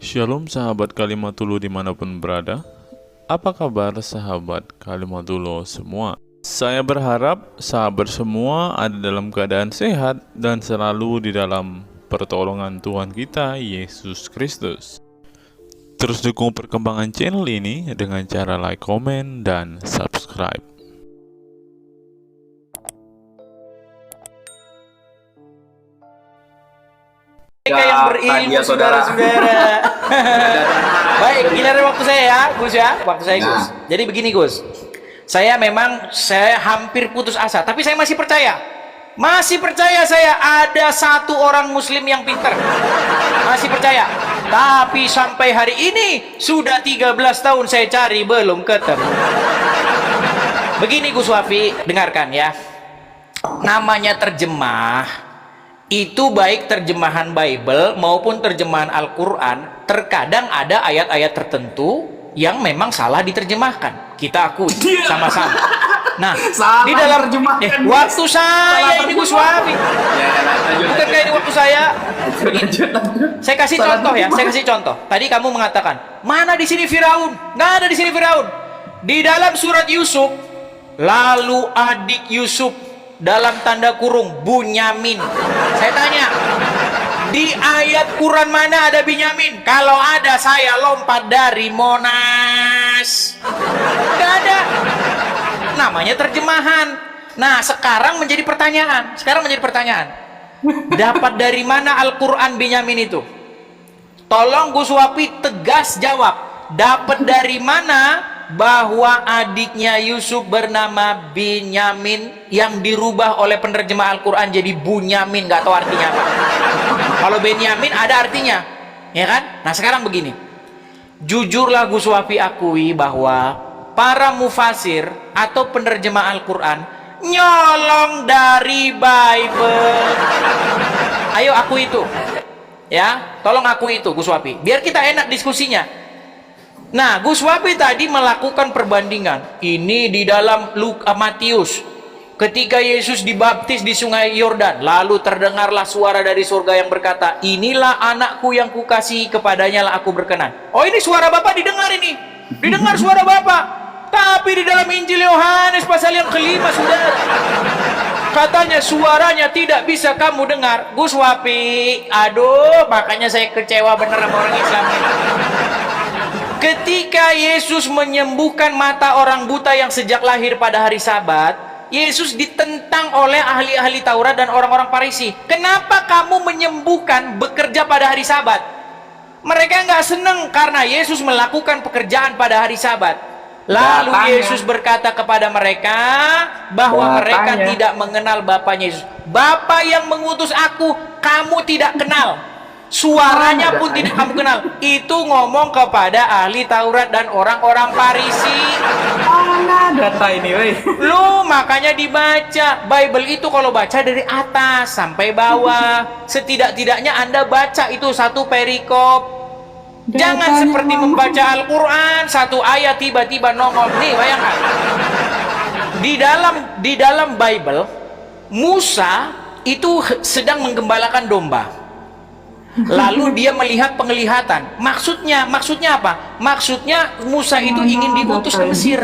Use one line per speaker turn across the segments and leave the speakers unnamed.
Shalom sahabat Kalimatulu dimanapun berada. Apa kabar sahabat Kalimatulu semua? Saya berharap sahabat semua ada dalam keadaan sehat dan selalu di dalam pertolongan Tuhan kita Yesus Kristus. Terus dukung perkembangan channel ini dengan cara like, komen, dan subscribe.
Mereka yang berilmu, saudara-saudara. Baik, giliran waktu saya ya, Gus ya. Waktu saya, Gus. Jadi begini, Gus. Saya hampir putus asa, tapi saya masih percaya. Masih percaya saya ada satu orang muslim yang pintar. Masih percaya. Tapi sampai hari ini sudah 13 tahun saya cari belum ketemu. Begini Gus Wafi, dengarkan ya. Namanya terjemah itu baik terjemahan Bible maupun terjemahan Al-Quran, terkadang ada ayat-ayat tertentu yang memang salah diterjemahkan. Kita akui sama-sama. Nah, di dalam waktu saya ini Gus Wafi, bukankah ini waktu saya? Saya kasih contoh ya, saya kasih contoh. Tadi kamu mengatakan, mana di sini Firaun? Nggak ada di sini Firaun. Di dalam surat Yusuf, lalu adik Yusuf dalam tanda kurung Bunyamin. Saya tanya, di ayat Quran mana ada Binyamin? Kalau ada saya lompat dari Monas. Gak ada. Namanya terjemahan. Nah, sekarang menjadi pertanyaan. Dapat dari mana Al-Quran Binyamin itu? Tolong Gus Wafi tegas jawab. Dapat dari mana bahwa adiknya Yusuf bernama Binyamin yang dirubah oleh penerjemah Al-Quran jadi Bunyamin? Gak tahu artinya apa. Kalau Benyamin ada artinya, ya kan? Nah sekarang begini, jujurlah Gus Wafi akui bahwa para mufasir atau penerjemah Al-Quran nyolong dari Bible. Ayo aku itu, ya, tolong aku itu Gus Wafi, biar kita enak diskusinya. Nah, Gus Wafi tadi melakukan perbandingan. Ini di dalam Matius. Ketika Yesus dibaptis di sungai Yordan, lalu terdengarlah suara dari surga yang berkata, inilah anakku yang kukasihi, kepadanya lah aku berkenan. Oh, ini suara Bapak didengar ini. Didengar suara Bapak. Tapi di dalam Injil Yohanes pasal yang kelima, saudara, katanya suaranya tidak bisa kamu dengar. Gus Wafi, aduh, makanya saya kecewa bener sama orang Islam ini. Ketika Yesus menyembuhkan mata orang buta yang sejak lahir pada hari Sabat, Yesus ditentang oleh ahli-ahli Taurat dan orang-orang Farisi. Kenapa kamu menyembuhkan bekerja pada hari Sabat? Mereka nggak senang karena Yesus melakukan pekerjaan pada hari Sabat. Lalu Yesus berkata kepada mereka bahwa mereka tidak mengenal Bapaknya Yesus. Bapa yang mengutus aku, kamu tidak kenal. Suaranya pun tidak kamu kenal. Itu ngomong kepada ahli Taurat dan orang-orang Farisi.
Mana data ini, weh?
Lu makanya dibaca Bible itu, kalau baca dari atas sampai bawah, setidak-tidaknya Anda baca itu satu perikop. Jangan seperti membaca Al-Quran, satu ayat tiba-tiba nongol. Nih, bayangkan. Di dalam Bible, Musa itu sedang menggembalakan domba. Lalu dia melihat penglihatan. Maksudnya apa? Maksudnya Musa itu ingin diutus ke Mesir,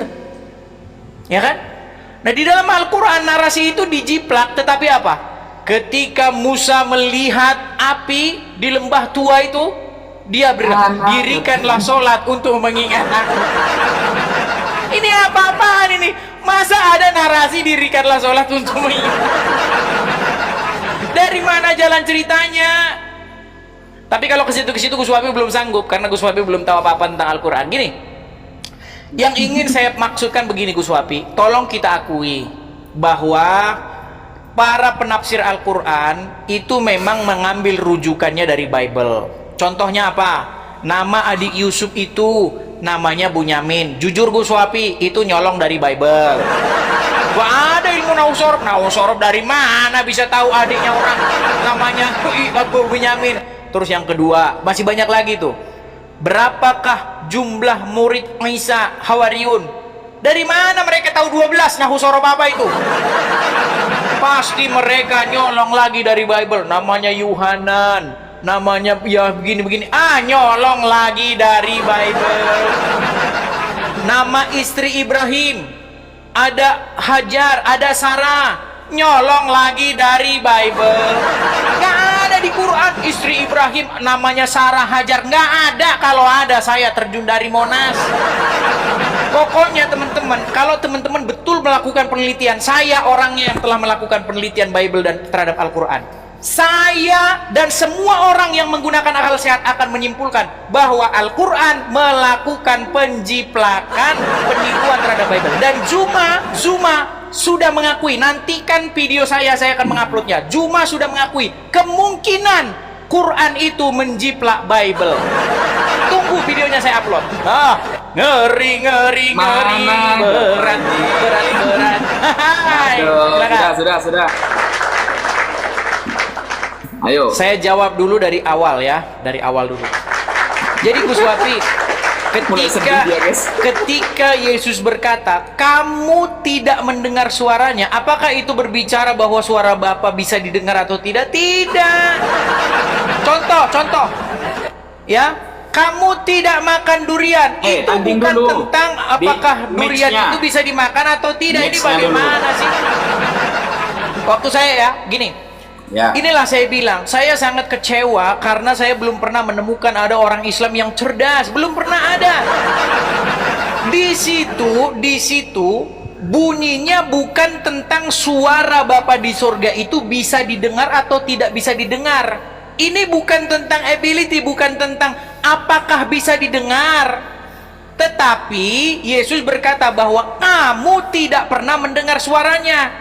ya kan? Nah, di dalam Al-Quran narasi itu dijiplak, tetapi apa? Ketika Musa melihat api di lembah tua itu, dia berkata, dirikanlah sholat untuk mengingat aku. Ini apa-apaan ini? Masa ada narasi dirikanlah sholat untuk mengingat? Dari mana jalan ceritanya? Tapi kalau ke situ Gus Wafi belum sanggup, karena Gus Wafi belum tahu apa-apa tentang Al-Quran. Gini, yang ingin saya maksudkan begini Gus Wafi, tolong kita akui bahwa para penafsir Al-Quran itu memang mengambil rujukannya dari Bible. Contohnya apa? Nama adik Yusuf itu namanya Bunyamin. Jujur Gus Wafi, itu nyolong dari Bible. Wah, ada ilmu nausorob dari mana bisa tahu adiknya orang namanya Bunyamin? Terus yang kedua, masih banyak lagi tuh. Berapakah jumlah murid Isa Hawariun? Dari mana mereka tahu 12? Nahusorob apa itu? Pasti mereka nyolong lagi dari Bible. Namanya Yuhanan, namanya ya begini-begini. Nyolong lagi dari Bible. Nama istri Ibrahim, ada Hajar, ada Sarah, nyolong lagi dari Bible. Nggak ada di Quran istri Ibrahim namanya Sarah Hajar, nggak ada. Kalau ada saya terjun dari Monas. Pokoknya teman-teman, kalau teman-teman betul melakukan penelitian, saya orangnya yang telah melakukan penelitian Bible dan terhadap Al-Quran. Saya dan semua orang yang menggunakan akal sehat akan menyimpulkan bahwa Al-Quran melakukan penjiplakan, penipuan terhadap Bible. Dan Zuma sudah mengakui, nantikan video saya akan menguploadnya. Zuma sudah mengakui kemungkinan Quran itu menjiplak Bible. Tunggu videonya saya upload. Ngeri, berat.
Sudah. Ayo.
Saya jawab dulu dari awal ya, dulu. Jadi Gus Wafi, ketika Yesus berkata, kamu tidak mendengar suaranya, apakah itu berbicara bahwa suara Bapa bisa didengar atau tidak? Tidak. Contoh, ya, kamu tidak makan durian, itu bukan dulu tentang apakah durian itu bisa dimakan atau tidak. Ini bagaimana sih? Waktu saya ya, gini. Ya. Inilah saya bilang, saya sangat kecewa karena saya belum pernah menemukan ada orang Islam yang cerdas, belum pernah ada. Di situ bunyinya bukan tentang suara Bapa di surga itu bisa didengar atau tidak bisa didengar. Ini bukan tentang ability, bukan tentang apakah bisa didengar. Tetapi Yesus berkata bahwa kamu tidak pernah mendengar suaranya.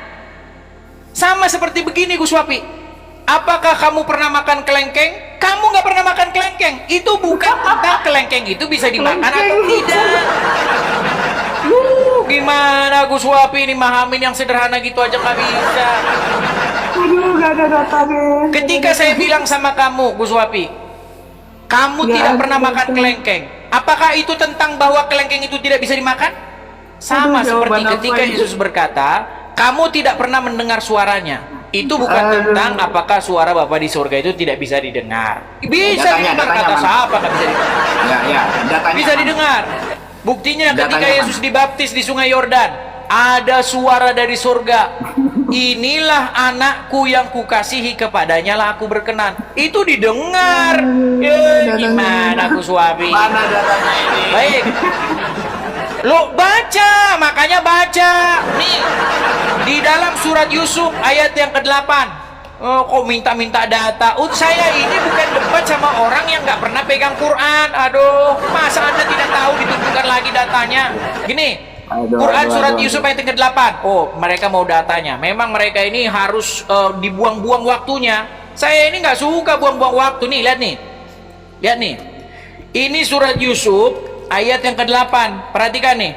Sama seperti begini Gus Wapi. Apakah kamu pernah makan kelengkeng? Kamu nggak pernah makan kelengkeng. Itu bukan tentang kelengkeng itu bisa dimakan atau tidak. Gimana Gus Wapi ini mahamin yang sederhana gitu aja nggak bisa.
Gak ada datanya.
Ketika saya bilang sama kamu Gus Wapi, kamu tidak pernah makan kelengkeng. Apakah itu tentang bahwa kelengkeng itu tidak bisa dimakan? Sama seperti ketika Yesus berkata, kamu tidak pernah mendengar suaranya. Itu bukan tentang apakah suara Bapa di surga itu tidak bisa didengar. Bisa didengar, kata siapa nggak bisa didengar? Bisa didengar. Buktinya ketika Yesus dibaptis di Sungai Yordan, ada suara dari surga. Inilah anakku yang kukasihi, kepadanya lah aku berkenan. Itu didengar. Gimana aku suami?
Mana datanya ini?
Baik. Lo baca, makanya baca. Nih, di dalam surat Yusuf ayat yang ke-8. Kok minta-minta data? Saya ini bukan debat sama orang yang nggak pernah pegang Quran. Aduh, masa Anda tidak tahu ditunjukkan lagi datanya? Gini, Quran surat Yusuf ayat yang ke-8. Oh, mereka mau datanya. Memang mereka ini harus dibuang-buang waktunya. Saya ini nggak suka buang-buang waktu. Nih, lihat nih. Ini surat Yusuf ayat yang ke-8, perhatikan nih.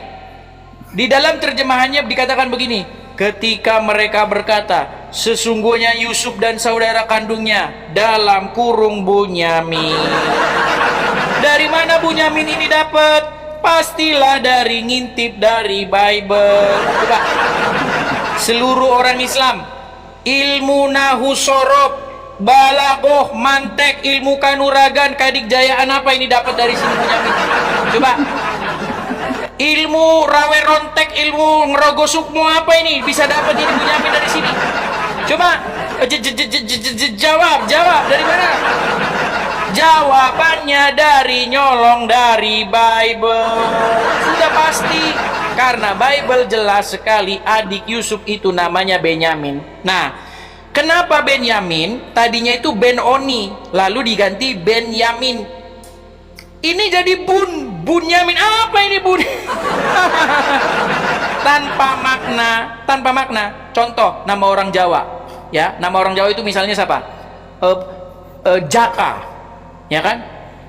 Di dalam terjemahannya dikatakan begini, ketika mereka berkata, sesungguhnya Yusuf dan saudara kandungnya dalam kurung Bunyamin. Dari mana Bunyamin ini dapat? Pastilah dari ngintip dari Bible. Coba. Seluruh orang Islam, ilmu nahu sorob, balagoh, mantek, ilmu kanuragan, kadikjayaan apa ini dapat dari sini Bunyamin? Coba. Ilmu rawe rontek, ilmu ngerogoh sukmo apa ini bisa dapat ini Bunyamin dari sini? Coba jawab dari mana? Jawabannya dari nyolong dari Bible. Sudah pasti, karena Bible jelas sekali adik Yusuf itu namanya Benyamin. Nah, kenapa Benyamin? Tadinya itu Ben-Oni, lalu diganti Benyamin. Ini jadi Bunyamin. Apa ini Bun? tanpa makna. Contoh nama orang Jawa, ya. Nama orang Jawa itu misalnya siapa? Jaka, ya kan?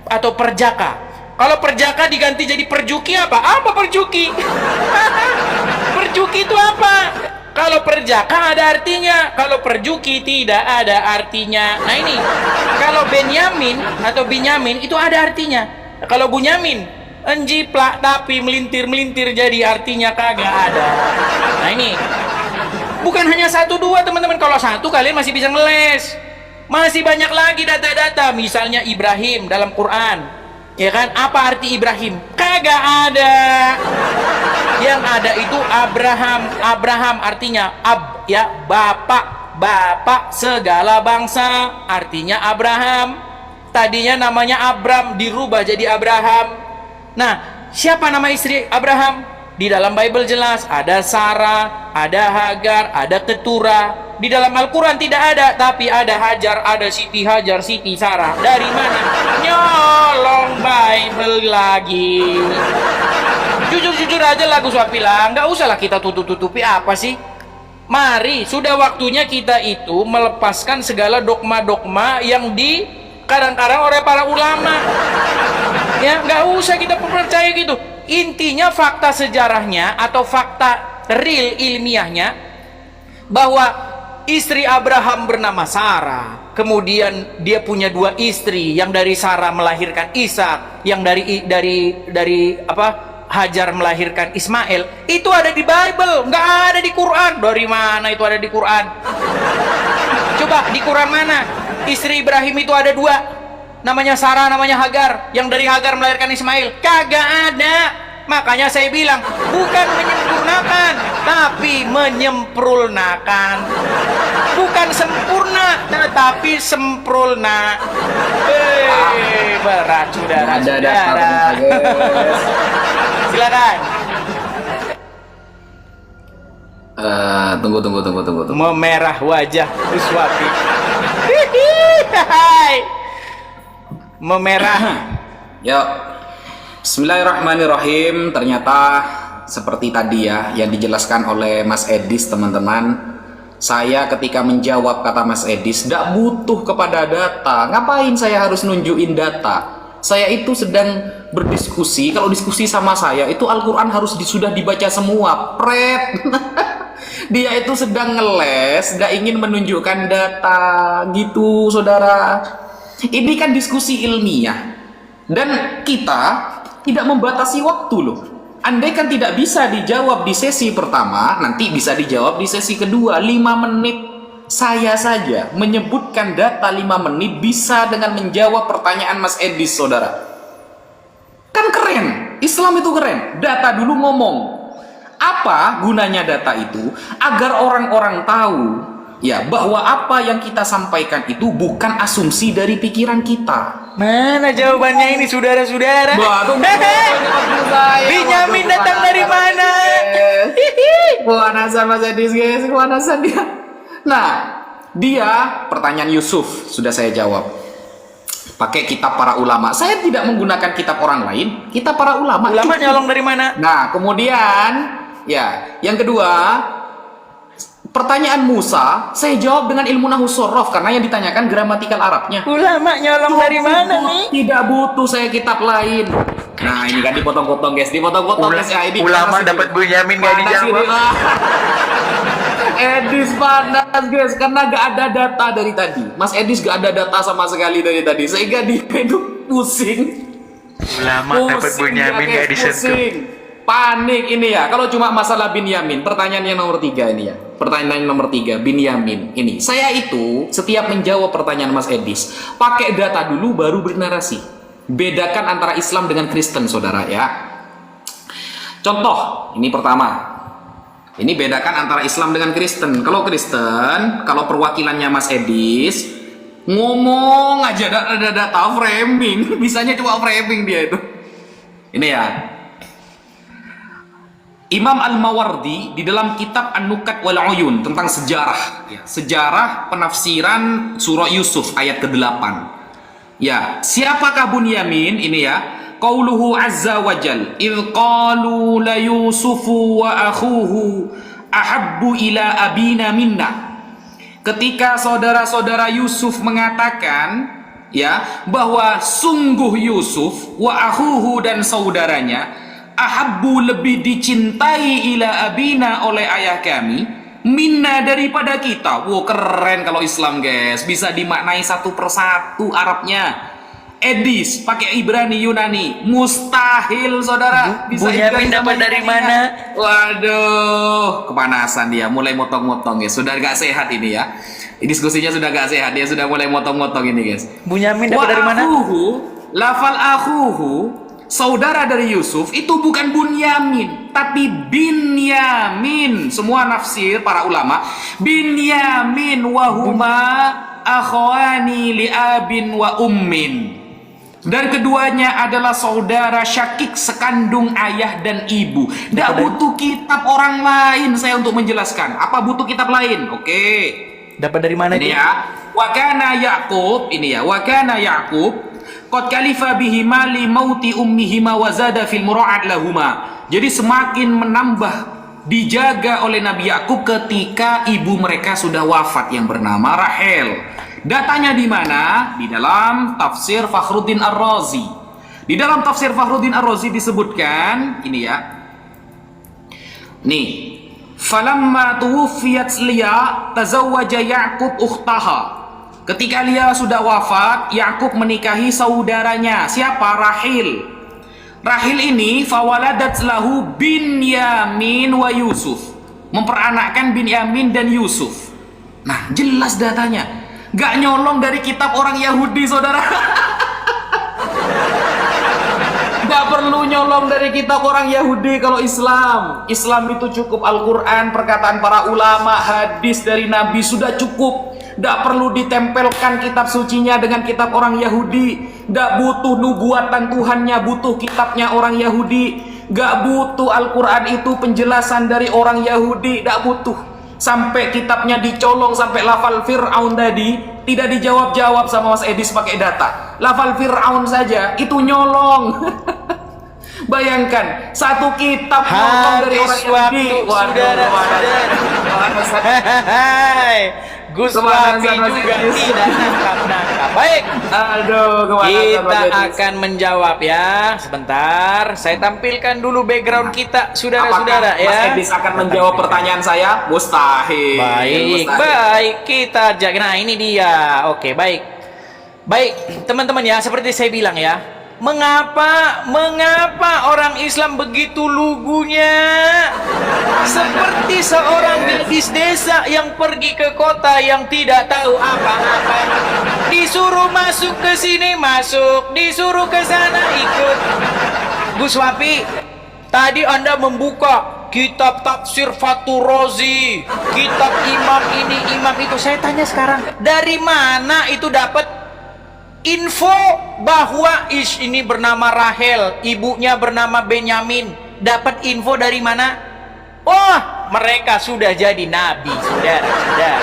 Atau Perjaka. Kalau Perjaka diganti jadi Perjuki apa? Apa Perjuki? Perjuki itu apa? Kalau Perjaka ada artinya, kalau Perjuki tidak ada artinya. Nah ini, kalau Benyamin atau Binyamin itu ada artinya. Kalau Bunyamin, enjiplak tapi melintir-melintir jadi artinya kagak ada. Nah ini, bukan hanya 1 2 teman-teman. Kalau 1 kalian masih bisa ngeles. Masih banyak lagi data-data, misalnya Ibrahim dalam Quran. Ya kan? Apa arti Ibrahim? Kagak ada. Yang ada itu Abraham. Abraham artinya bapak segala bangsa. Artinya Abraham. Tadinya namanya Abram, dirubah jadi Abraham. Nah, siapa nama istri Abraham? Di dalam Bible jelas ada Sarah, ada Hagar, ada Keturah. Di dalam Al-Quran tidak ada, tapi ada Hajar, ada Siti Hajar, Siti Sarah. Dari mana? Nyolong Bible lagi. Jujur-jujur aja lah Gus Wapilang, nggak usahlah kita tutup-tutupi apa sih. Mari, sudah waktunya kita itu melepaskan segala dogma-dogma yang kadang-kadang oleh para ulama. Ya, nggak usah kita percaya gitu. Intinya fakta sejarahnya atau fakta real ilmiahnya bahwa istri Abraham bernama Sarah. Kemudian dia punya 2 istri, yang dari Sarah melahirkan Ishak, yang dari Hajar melahirkan Ismail. Itu ada di Bible, nggak ada di Quran. Dari mana itu ada di Quran? Coba di Quran mana? Istri Ibrahim itu ada 2. Namanya Sarah, namanya Hagar. Yang dari Hagar melahirkan Ismail. Kagak ada. Makanya saya bilang, bukan menyempurnakan, tapi menyempurnakan. Bukan sempurna, tetapi sempurna. Berat saudara-saudara. Silakan.
Tunggu.
Memerah wajah Uswapi. Memerah.
Yuk. Bismillahirrahmanirrahim. Ternyata seperti tadi ya yang dijelaskan oleh Mas Edis, teman-teman. Saya ketika menjawab, kata Mas Edis, tidak butuh kepada data. Ngapain saya harus nunjukin data? Saya itu sedang berdiskusi. Kalau diskusi sama saya itu Al-Quran harus sudah dibaca semua. Pret. Dia itu sedang ngeles, gak ingin menunjukkan data gitu, saudara. Ini kan diskusi ilmiah. Dan kita tidak membatasi waktu loh. Andai kan tidak bisa dijawab di sesi pertama, nanti bisa dijawab di sesi kedua. 5 menit saya saja menyebutkan data 5 menit bisa dengan menjawab pertanyaan Mas Edis, saudara. Kan keren. Islam itu keren. Data dulu ngomong. Apa gunanya data itu? Agar orang-orang tahu ya bahwa apa yang kita sampaikan itu bukan asumsi dari pikiran kita.
Mana jawabannya ini saudara-saudara? Binyamin datang dari mana?
Kewanasan Mas Edis, guys, kewanasan dia. Nah, dia pertanyaan Yusuf sudah saya jawab. Pakai kitab para ulama. Saya tidak menggunakan kitab orang lain, kitab para ulama.
Ulama nyolong dari mana?
Nah, kemudian ya, yang kedua, pertanyaan Musa, saya jawab dengan ilmu nahwu shorof karena yang ditanyakan gramatikal Arabnya.
Ulama nyolong dari mana nih?
Tidak butuh saya kitab lain. Nah, ini kan dipotong-potong, guys. Dipotong-potong, guys. Ya, ini
ulama dapat Bunyamin nggak dijawab.
Edis panas, guys, karena gak ada data dari tadi. Mas Edis gak ada data sama sekali dari tadi, sehingga dia itu pusing.
Ulama dapat Bunyamin nggak disentuh.
Panik ini ya. Kalau cuma masalah Binyamin, pertanyaan yang nomor 3 ini ya. Pertanyaan nomor 3, Binyamin ini. Saya itu setiap menjawab pertanyaan Mas Edis, pakai data dulu baru bernarasi. Bedakan antara Islam dengan Kristen, saudara ya. Contoh, ini pertama. Ini bedakan antara Islam dengan Kristen. Kalau Kristen, kalau perwakilannya Mas Edis, ngomong aja ada data framing. Bisanya cuma framing dia itu. Ini ya. Imam Al-Mawardi di dalam kitab An-Nukat wal Uyun tentang sejarah, ya, sejarah penafsiran surah Yusuf ayat ke-8. Ya, siapakah Bunyamin ini ya? Qauluhu azza wa jal, idh qalu la Yusufu wa akhuhu ahabbu ila abina minna. Ketika saudara-saudara Yusuf mengatakan ya bahwa sungguh Yusuf wa akhuhu dan saudaranya ahabbu lebih dicintai ila abina oleh ayah kami minna daripada kita. Wow, keren kalau Islam, guys, bisa dimaknai satu persatu Arabnya. Edis pakai Ibrani Yunani, mustahil saudara.
Bunyamin dapat dari mana?
Waduh, kepanasan dia, mulai motong-motong ya. Sudah gak sehat ini ya. Diskusinya sudah gak sehat, dia sudah mulai motong-motong ini guys.
Bunyamin dapat dari mana?
Lafal akhuhu, saudara dari Yusuf itu bukan Bunyamin, tapi Binyamin. Semua nafsir para ulama, Binyamin wahuma akhwani li abin wa ummin. Dan keduanya adalah saudara syakik sekandung ayah dan ibu. Tidak butuh kitab orang lain saya untuk menjelaskan. Apa butuh kitab lain? Oke.
Dapat dari mana
Ini
dia?
ya. Wa kana Yaqub, ini ya. Wa kana Yaqub qad kalifa bihima li mauti ummihima wa zada fil mura'at lahuma. Jadi semakin menambah dijaga oleh Nabi Yakub ketika ibu mereka sudah wafat yang bernama Rahel. Datanya di mana? Di dalam tafsir Fakhruddin Ar-Razi. Di dalam tafsir Fakhruddin Ar-Razi disebutkan ini ya. Nih, falamma tuwfiyat Lia tazawwaja Yaqub ukhtaha. Ketika Lia sudah wafat, Yakub menikahi saudaranya. Siapa? Rahil. Rahil ini fawaladat lahu Binyamin wa Yusuf. Memperanakkan Binyamin dan Yusuf. Nah, jelas datanya. Gak nyolong dari kitab orang Yahudi, saudara. Gak perlu nyolong dari kitab orang Yahudi kalau Islam. Islam itu cukup Al-Quran, perkataan para ulama, hadis dari Nabi sudah cukup. Gak perlu ditempelkan kitab sucinya dengan kitab orang Yahudi. Gak butuh nubuatan Tuhannya, butuh kitabnya orang Yahudi. Gak butuh Al-Quran itu penjelasan dari orang Yahudi, gak butuh. Sampai kitabnya dicolong, sampai lafal Fir'aun tadi tidak dijawab-jawab sama Mas Edis pakai data. Lafal Fir'aun saja itu nyolong. Bayangkan satu kitab nyolong dari orang Yahudi.
Gus Wapi juga tidak nangkap-nangkap. Baik, kita akan menjawab ya. Sebentar, saya tampilkan dulu background kita, saudara-saudara ya.
Mas Edis akan menjawab pertanyaan saya? Mustahil.
Baik, baik, kita jaga. Nah, ini dia. Oke, baik. Baik, teman-teman ya, seperti saya bilang ya. Mengapa orang Islam begitu lugunya? Seperti seorang gadis desa yang pergi ke kota yang tidak tahu apa-apa. Disuruh masuk ke sini masuk, disuruh ke sana ikut. Gus Wapi, tadi Anda membuka kitab tafsir Fathur Razi, kitab imam ini, imam itu. Saya tanya sekarang, dari mana itu dapat info bahwa ini bernama Rahel, ibunya bernama Benyamin? Dapat info dari mana? Oh, mereka sudah jadi nabi, saudara-saudara.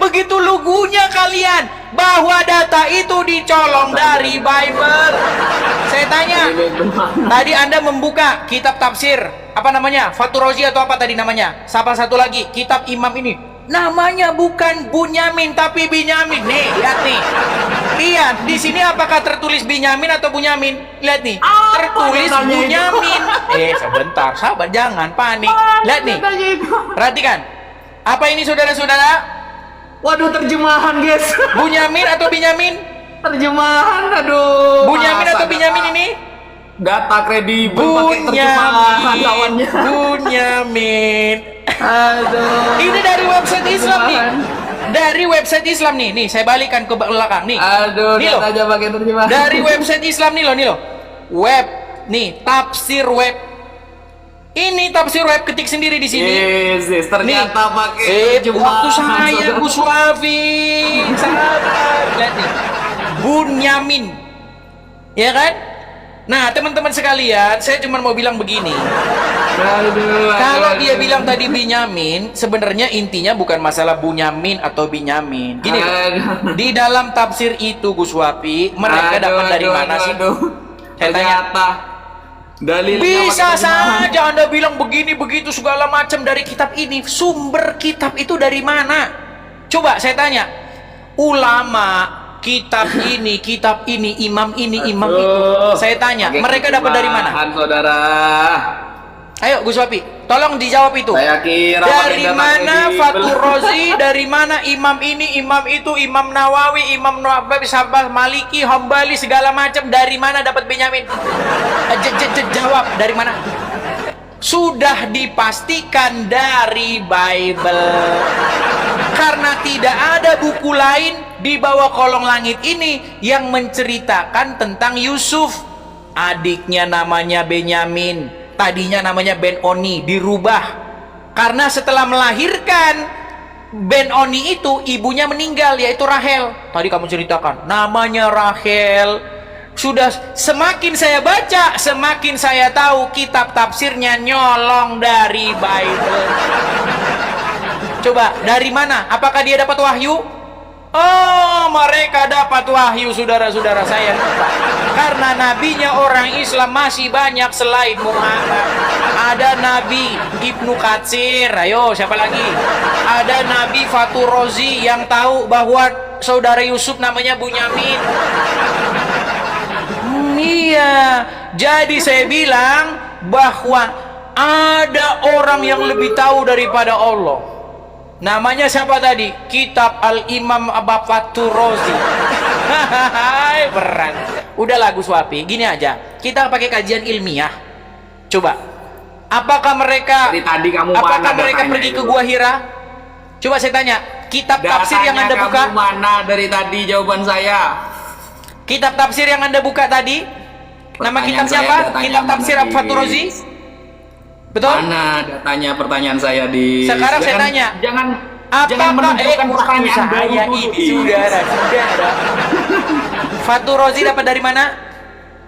Begitu lugunya kalian bahwa data itu dicolong dari Bible. Saya tanya, tadi Anda membuka kitab tafsir apa namanya? Fathur Razi atau apa tadi namanya? Siapa satu lagi? Kitab imam ini. Namanya bukan Bunyamin tapi Binyamin. Nih, lihat nih. Lihat, di sini apakah tertulis Binyamin atau Bunyamin? Lihat nih, tertulis Bunyamin. Sebentar, sabar, jangan panik. Lihat nih. Perhatikan. Apa ini saudara-saudara?
Waduh, terjemahan guys.
Bunyamin atau Binyamin?
Terjemahan, aduh.
Bunyamin atau Binyamin ini?
Data kredibel pakai terjemahan lawannya.
Bunyamin.
Aduh.
Ini dari website Islam nih. Dari website Islam nih. Nih, saya balikan ke belakang nih.
Aduh,
nih
aja pakai terjemahan.
Dari website Islam nih loh. Web nih, tafsir web. Ini tafsir web, ketik sendiri di sini.
Yes, ternyata pakai terjemahan.
Waktu saya Gus Wafi. Sabar. Lihat nih. Bunyamin. Ya kan? Nah, teman-teman sekalian, saya cuma mau bilang begini. Kalau dia bilang tadi Binyamin, sebenarnya intinya bukan masalah Bunyamin atau Binyamin. Gini loh, di dalam tafsir itu Gus Wapi, mereka dapat dari mana sih? Saya tanya. Bisa saja Anda bilang begini begitu segala macam dari kitab ini. Sumber kitab itu dari mana? Coba saya tanya. Ulama kitab ini, imam ini, imam itu. Saya tanya, mereka dapat dari mana?
Saudara.
Ayo Gus Wapi, Tolong dijawab itu.
Saya kira
Dari
pakai data
mana
kredibel.
Fathur Razi, dari mana imam ini, imam itu, Imam Nawawi, Imam Nawawi, Sabah, Maliki, Hambali, segala macam, dari mana dapat Benyamin? Jawab, dari mana? Sudah dipastikan dari Bible. Karena tidak ada buku lain di bawah kolong langit ini yang menceritakan tentang Yusuf. Adiknya namanya Benyamin. Tadinya namanya Ben-Oni, dirubah karena setelah melahirkan Ben-Oni itu ibunya meninggal, yaitu Rahel. Tadi kamu ceritakan namanya Rahel. Sudah semakin saya baca, semakin saya tahu kitab tafsirnya nyolong dari Bible. Coba dari mana? Apakah dia dapat wahyu? Oh, mereka dapat wahyu, saudara-saudara saya. Karena nabinya orang Islam masih banyak selain Muhammad. Ada Nabi Ibnu Katsir, ayo siapa lagi? Ada Nabi Fathur Razi yang tahu bahwa saudara Yusuf namanya Bunyamin. Iya, jadi saya bilang bahwa ada orang yang lebih tahu daripada Allah. Namanya siapa tadi? Kitab Al-Imam Fathur Razi. Berat. Udahlah Gus Wapi, gini aja. Kita pakai kajian ilmiah. Coba. Apakah mereka
Dari tadi kamu
apakah
mana
mereka
datanya
pergi
itu?
ke Gua Hira? Coba saya tanya, kitab tafsir yang Anda
Datanya
buka?
kamu mana dari tadi jawaban saya?
Kitab tafsir yang Anda buka tadi? Nama
Pertanyaan
kitab
saya,
siapa?
datanya
Kitab
mana
tafsir
di-
Fathur Razi? Betul?
Mana datanya pertanyaan saya di...
Sekarang saya
Jangan-
tanya.
Jangan
Apakah
menunjukkan pertanyaan
saya
baru
ini
dulu,
saudara? Fathur Razi dapat dari mana?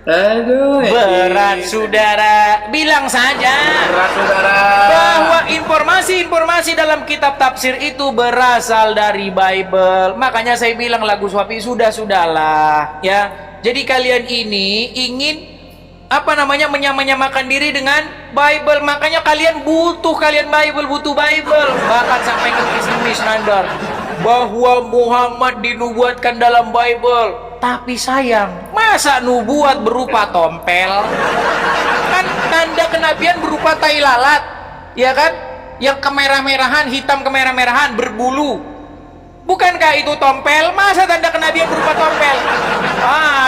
Aduh,
Berat saudara. Bilang saja
berat saudara.
bahwa informasi-informasi dalam kitab tafsir itu berasal dari Bible. Makanya saya bilang lagu Swapi sudahlah ya. Jadi kalian ini ingin menyamakan diri dengan Bible. Makanya kalian butuh Bible. Bahkan sampai ngemis-ngemis nandar bahwa Muhammad dinubuatkan dalam Bible. Tapi sayang, masa nubuat berupa tompel? Kan tanda kenabian berupa tai lalat, ya kan? Yang kemerah-merahan, hitam kemerah-merahan, berbulu. Bukankah itu tompel? Masa tanda kenabian berupa tompel?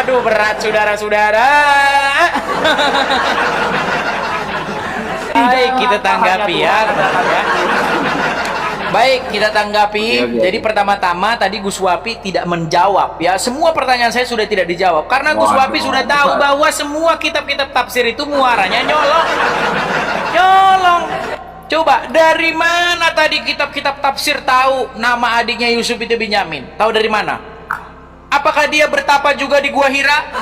Aduh, berat saudara-saudara. Baik, kita tanggapi ya. Baik, kita tanggapi.
Oke.
Jadi pertama-tama tadi Gus Wapi tidak menjawab ya. Semua pertanyaan saya sudah tidak dijawab karena Gus
Waduh.
Wapi sudah tahu bahwa semua kitab-kitab tafsir itu muaranya nyolong. Nyolong. Coba dari mana tadi kitab-kitab tafsir tahu nama adiknya Yusuf itu Benyamin? Tahu dari mana? Apakah dia bertapa juga di Gua Hira?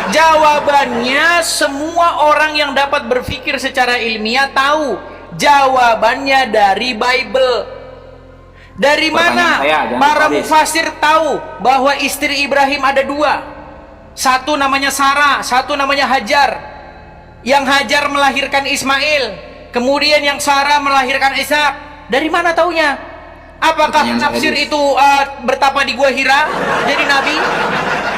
Jawabannya semua orang yang dapat berpikir secara ilmiah tahu. Jawabannya dari Bible. Dari mana
Pertanyaan saya, jangan
para
habis.
mufasir tahu bahwa istri Ibrahim ada dua? Satu namanya Sarah, satu namanya Hajar. Yang Hajar melahirkan Ismail, kemudian yang Sarah melahirkan Ishak. Dari mana taunya? Apakah
Pertanyaan
tafsir
saya,
itu bertapa di Gua Hira jadi nabi?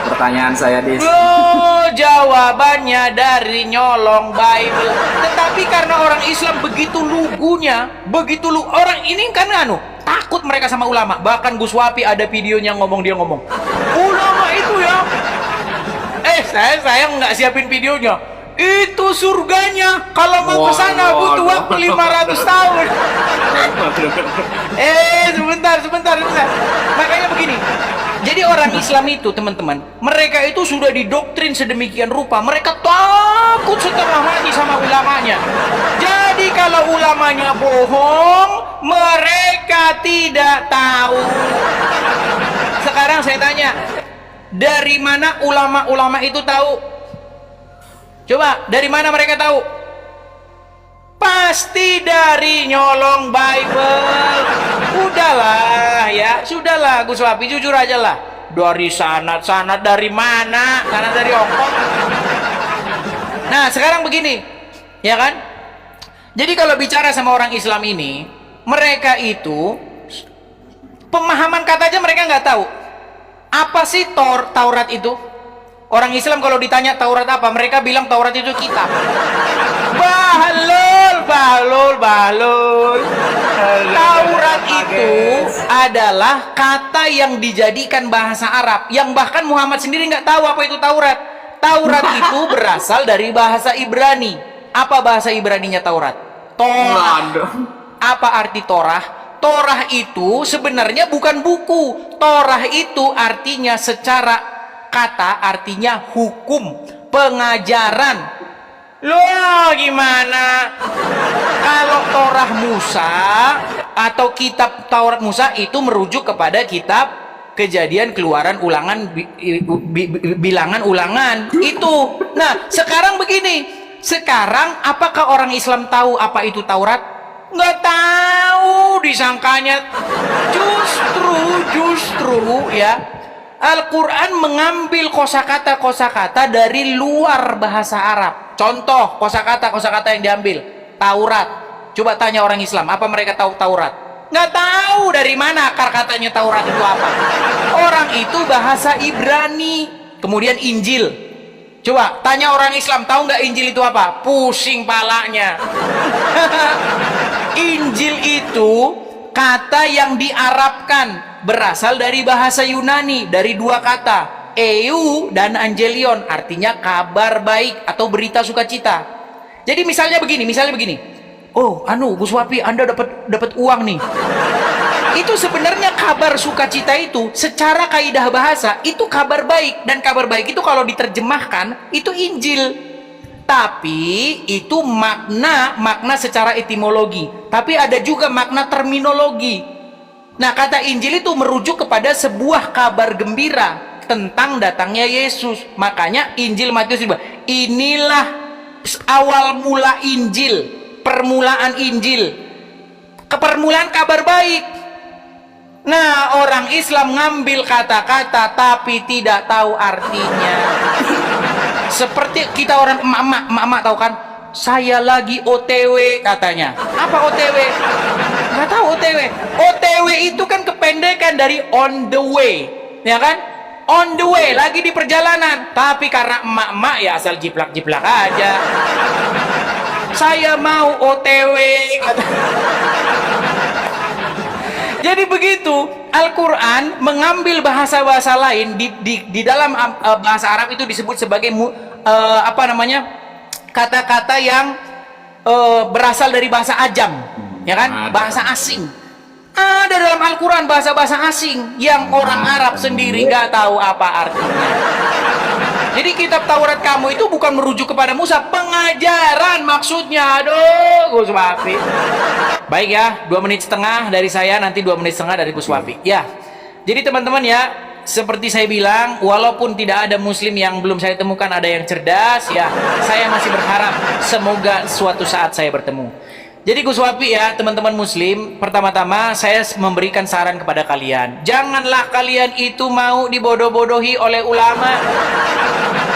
Pertanyaan saya di...
Oh, jawabannya dari nyolong Bible. Tetapi karena orang Islam begitu lugunya, orang ini kan takut mereka sama ulama. Bahkan Gus Wapi ada videonya dia ngomong. Ulama itu ya. Saya nggak siapin videonya. Itu surganya. Kalau mau ke sana butuh waktu 500 tahun. Sebentar. Makanya begini. Jadi orang Islam itu teman-teman, mereka itu sudah didoktrin sedemikian rupa, mereka takut setengah mati sama ulamanya. Jadi kalau ulamanya bohong, mereka tidak tahu. Sekarang saya tanya, dari mana ulama-ulama itu tahu? Coba, dari mana mereka tahu? Pasti dari nyolong Bible. Sudahlah Gus Wapi, jujur aja lah. Dari sanad dari mana? Sanad dari Hongkong. Nah, sekarang begini, ya kan? Jadi kalau bicara sama orang Islam ini, mereka itu pemahaman kata aja mereka nggak tahu. Apa sih Taurat itu? Orang Islam kalau ditanya Taurat apa, mereka bilang Taurat itu kitab. Bahlul. Taurat itu adalah kata yang dijadikan bahasa Arab, yang bahkan Muhammad sendiri nggak tahu apa itu Taurat. Taurat itu berasal dari bahasa Ibrani. Apa bahasa Ibraninya Taurat? Torah. Apa arti Torah? Torah itu sebenarnya bukan buku. Torah itu artinya secara kata artinya hukum, pengajaran. Loh, gimana? Kalau Torah Musa atau kitab Taurat Musa itu merujuk kepada kitab Kejadian, Keluaran, Ulangan, Bilangan, Ulangan. Itu. Nah, sekarang begini. Sekarang apakah orang Islam tahu apa itu Taurat? Nggak tahu, disangkanya justru ya. Al-Quran mengambil kosakata dari luar bahasa Arab. Contoh kosakata yang diambil Taurat. Coba tanya orang Islam, apa mereka tahu Taurat? Nggak tahu dari mana akar katanya Taurat itu apa. Orang itu bahasa Ibrani. Kemudian Injil. Coba tanya orang Islam, tahu nggak Injil itu apa? Pusing palanya. Injil itu kata yang diarabkan, berasal dari bahasa Yunani, dari dua kata, eu dan angelion, artinya kabar baik atau berita sukacita. Jadi misalnya begini, oh Gus Wapi, Anda dapat uang nih. Itu sebenarnya kabar sukacita itu secara kaidah bahasa itu kabar baik, dan kabar baik itu kalau diterjemahkan itu Injil. Tapi itu makna secara etimologi, tapi ada juga makna terminologi. Nah, kata Injil itu merujuk kepada sebuah kabar gembira tentang datangnya Yesus. Makanya Injil Matius juga, inilah awal mula Injil, permulaan Injil, kepermulaan kabar baik. Nah, orang Islam ngambil kata-kata tapi tidak tahu artinya. Seperti kita orang emak-emak tahu kan, saya lagi OTW katanya. Apa OTW? Nggak tahu OTW. OTW itu kan kependekan dari on the way, ya kan? On the way, lagi di perjalanan. Tapi karena emak-emak ya asal jiplak-jiplak aja. Saya mau OTW kata. Jadi begitu, Al-Quran mengambil bahasa-bahasa lain di dalam bahasa Arab itu disebut sebagai kata-kata yang berasal dari bahasa ajam, ya kan? Bahasa asing. Ada dalam Al-Quran bahasa-bahasa asing yang orang Arab sendiri nggak tahu apa artinya. Jadi kitab Taurat kamu itu bukan merujuk kepada Musa, pengajaran maksudnya. Aduh, Gus Wapi. Baik ya, 2 menit setengah dari saya, nanti 2 menit setengah dari Gus Wapi. Ya, jadi teman-teman ya, seperti saya bilang, walaupun tidak ada muslim yang belum saya temukan ada yang cerdas, ya saya masih berharap semoga suatu saat saya bertemu. Jadi Gus Wapi ya, teman-teman muslim, pertama-tama saya memberikan saran kepada kalian, janganlah kalian itu mau dibodoh-bodohi oleh ulama.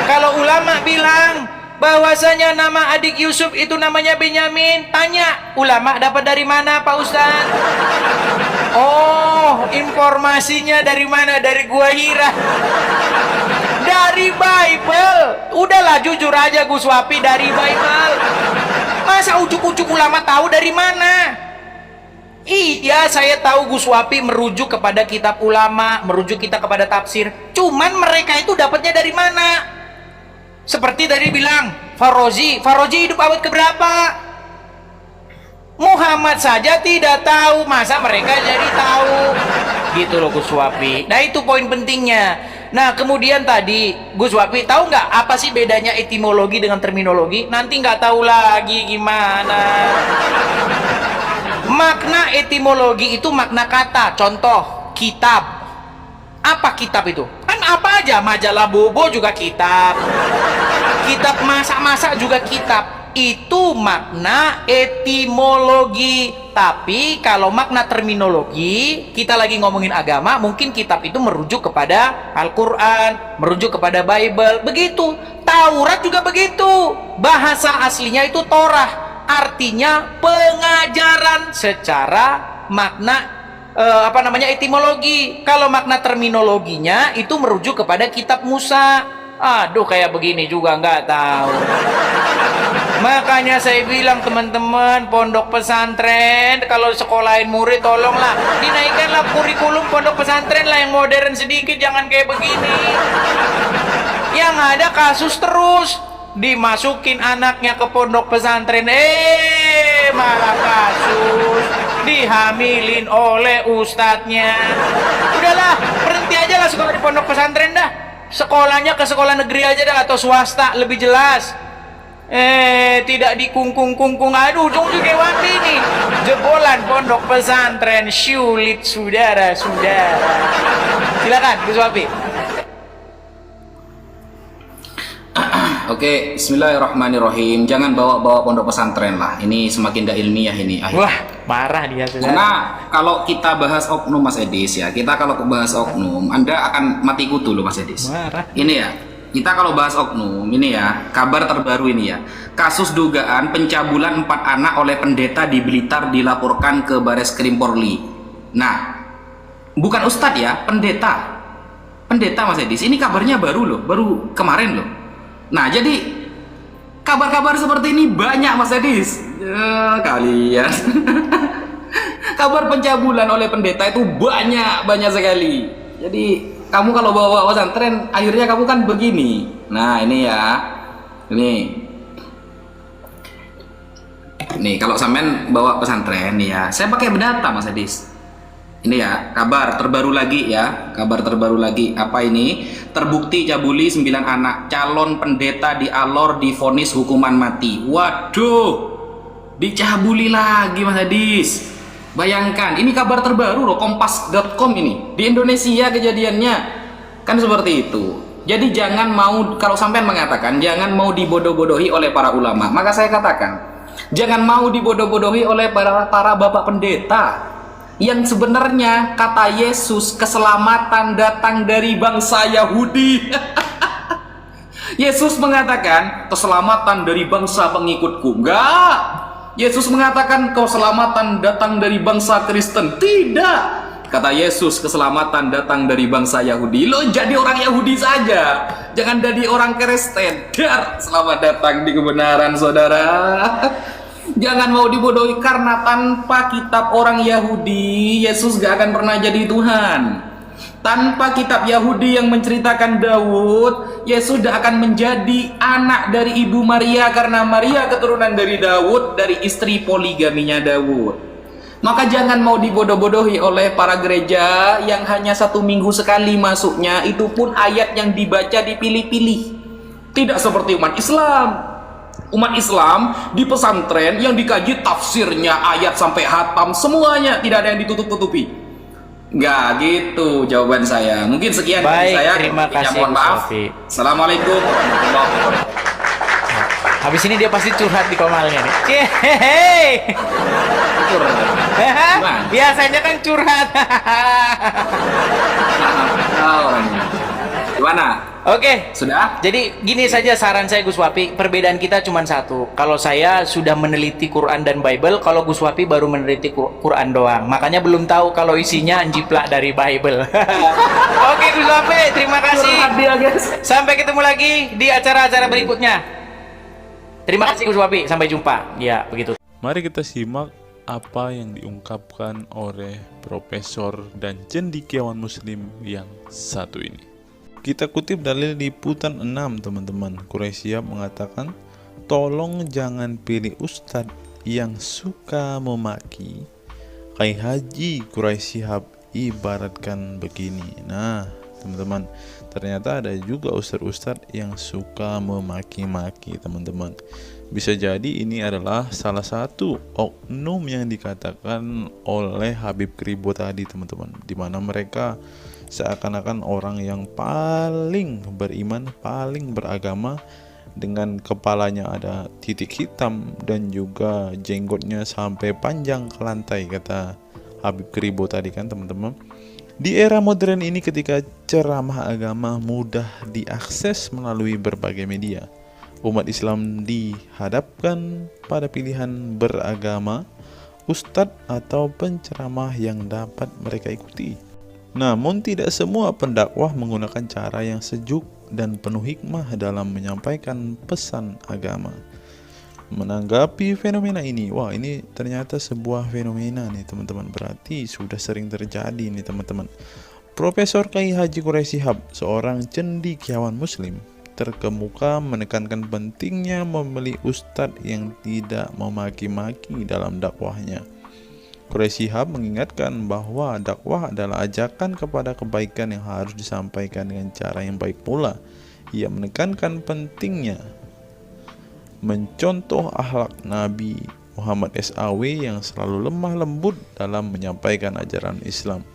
Kalau ulama bilang bahwasanya nama adik Yusuf itu namanya Benyamin, tanya ulama dapat dari mana Pak Ustadz? Oh, informasinya dari mana? Dari Gua Hira. Dari Bible. Udahlah jujur aja Gus Wapi, dari Bible. Masa ujuk-ujuk ulama tahu dari mana? Iya, saya tahu Gus Wapi merujuk kepada kitab ulama, merujuk kita kepada tafsir. Cuman mereka itu dapatnya dari mana? Seperti tadi bilang, Farozi hidup abad keberapa? Muhammad saja tidak tahu, masa mereka jadi tahu? Gitu loh Gus Wapi. Nah itu poin pentingnya. Nah kemudian tadi Gus Wapi tahu nggak apa sih bedanya etimologi dengan terminologi? Nanti nggak tahu lagi gimana. Makna etimologi itu makna kata. Contoh kitab. Apa kitab itu? Kan apa aja, majalah Bobo juga kitab, kitab masak-masak juga kitab. Itu makna etimologi. Tapi kalau makna terminologi, kita lagi ngomongin agama, mungkin kitab itu merujuk kepada Al-Quran, merujuk kepada Bible. Begitu. Taurat juga begitu. Bahasa aslinya itu Torah, artinya pengajaran secara makna etimologi. Kalau makna terminologinya itu merujuk kepada kitab Musa. Aduh, kayak begini juga nggak tahu. Makanya saya bilang teman-teman pondok pesantren, kalau sekolahin murid tolonglah dinaikkanlah kurikulum pondok pesantren lah yang modern sedikit, jangan kayak begini. Yang ada kasus terus, dimasukin anaknya ke pondok pesantren, malah kasus, dihamilin oleh ustadznya. Udahlah, berhenti aja lah sekolah di pondok pesantren dah. Sekolahnya ke sekolah negeri aja dah, atau swasta lebih jelas. Tidak dikungkung-kungkung. Aduh, ujung-ujungnya Wandi nih. Jebolan pondok pesantren, syulit saudara-saudara. Silakan, Gus Wapi.
Oke, bismillahirrahmanirrahim. Jangan bawa-bawa pondok pesantren lah. Ini semakin tidak ilmiah ini.
Wah, marah dia saudara.
Karena kalau kita bahas oknum Mas Edis ya, kita kalau bahas oknum, Anda akan mati kutu loh Mas Edis.
Marah.
Ini ya, kita kalau bahas oknum, ini ya, kabar terbaru ini ya. Kasus dugaan pencabulan 4 anak oleh pendeta di Blitar dilaporkan ke Bareskrim Polri. Nah, bukan ustadz ya, pendeta. Pendeta Mas Edis, ini kabarnya baru loh, baru kemarin loh. Nah, jadi kabar-kabar seperti ini banyak Mas Edis. Kalian. Kabar pencabulan oleh pendeta itu banyak sekali. Jadi kamu kalau bawa pesantren akhirnya kamu kan begini. Nah, ini ya. Ini kalau sampean bawa pesantren nih ya. Saya pakai berdata Mas Edis. Ini ya, kabar terbaru lagi ya. Kabar terbaru lagi. Apa ini? Terbukti cabuli 9 anak calon pendeta di Alor divonis hukuman mati. Waduh. Dicabuli lagi Mas Edis. Bayangkan, ini kabar terbaru loh, kompas.com ini. Di Indonesia kejadiannya. Kan seperti itu. Jadi jangan mau, kalau sampean mengatakan jangan mau dibodoh-bodohi oleh para ulama, maka saya katakan jangan mau dibodoh-bodohi oleh para bapak pendeta yang sebenarnya kata Yesus keselamatan datang dari bangsa Yahudi. Yesus mengatakan keselamatan dari bangsa pengikutku. Enggak. Yesus mengatakan keselamatan datang dari bangsa Kristen. Tidak. Kata Yesus keselamatan datang dari bangsa Yahudi. Lo jadi orang Yahudi saja, jangan jadi orang Kristen. Dar, selamat datang di kebenaran saudara. Jangan mau dibodohi, karena tanpa kitab orang Yahudi Yesus gak akan pernah jadi Tuhan. Tanpa kitab Yahudi yang menceritakan Daud, Yesus gak akan menjadi anak dari ibu Maria, karena Maria keturunan dari Daud, dari istri poligaminya Daud. Maka jangan mau dibodoh-bodohi oleh para gereja yang hanya 1 minggu sekali masuknya, itu pun ayat yang dibaca dipilih-pilih. Tidak seperti umat Islam. Umat Islam di pesantren yang dikaji tafsirnya, ayat sampai hatam semuanya, tidak ada yang ditutup-tutupi. Enggak gitu jawaban saya. Mungkin sekian dari saya.
Terima kasih.
Mohon maaf. Assalamualaikum warahmatullahi wabarakatuh.
Habis ini dia pasti curhat di komalnya nih. Hehehe. Biasanya kan curhat.
Orangnya. Gimana?
Oke.
Sudah?
Jadi gini saja saran saya Gus Wapi, perbedaan kita cuma satu. Kalau saya sudah meneliti Quran dan Bible, kalau Gus Wapi baru meneliti Quran doang. Makanya belum tahu kalau isinya anjiplak dari Bible. Oke Gus Wapi, terima kasih. Sampai ketemu lagi di acara-acara berikutnya. Terima kasih Gus Wapi, sampai jumpa. Ya, begitu.
Mari kita simak apa yang diungkapkan oleh Profesor dan cendekiawan Muslim yang satu ini. Kita kutip dalil liputan 6 teman-teman. Quraisy Shihab mengatakan, tolong jangan pilih ustadz yang suka memaki. Kai Haji Quraisy Shihab ibaratkan begini. Nah teman-teman, ternyata ada juga ustadz-ustadz yang suka memaki-maki teman-teman. Bisa jadi ini adalah salah satu oknum yang dikatakan oleh Habib Kribo tadi teman-teman, dimana mereka seakan-akan orang yang paling beriman, paling beragama, dengan kepalanya ada titik hitam dan juga jenggotnya sampai panjang ke lantai, kata Habib Kribo tadi kan teman-teman. Di era modern ini ketika ceramah agama mudah diakses melalui berbagai media, umat Islam dihadapkan pada pilihan beragama, ustadz atau penceramah yang dapat mereka ikuti. Namun tidak semua pendakwah menggunakan cara yang sejuk dan penuh hikmah dalam menyampaikan pesan agama. Menanggapi fenomena ini, wah ini ternyata sebuah fenomena nih teman-teman, berarti sudah sering terjadi nih teman-teman. Profesor Kiai Haji Quraisy Shihab, seorang cendekiawan muslim, terkemuka menekankan pentingnya memilih ustadz yang tidak memaki-maki dalam dakwahnya. Quraisy Shihab mengingatkan bahwa dakwah adalah ajakan kepada kebaikan yang harus disampaikan dengan cara yang baik pula. Ia menekankan pentingnya mencontoh akhlak Nabi Muhammad SAW yang selalu lemah lembut dalam menyampaikan ajaran Islam.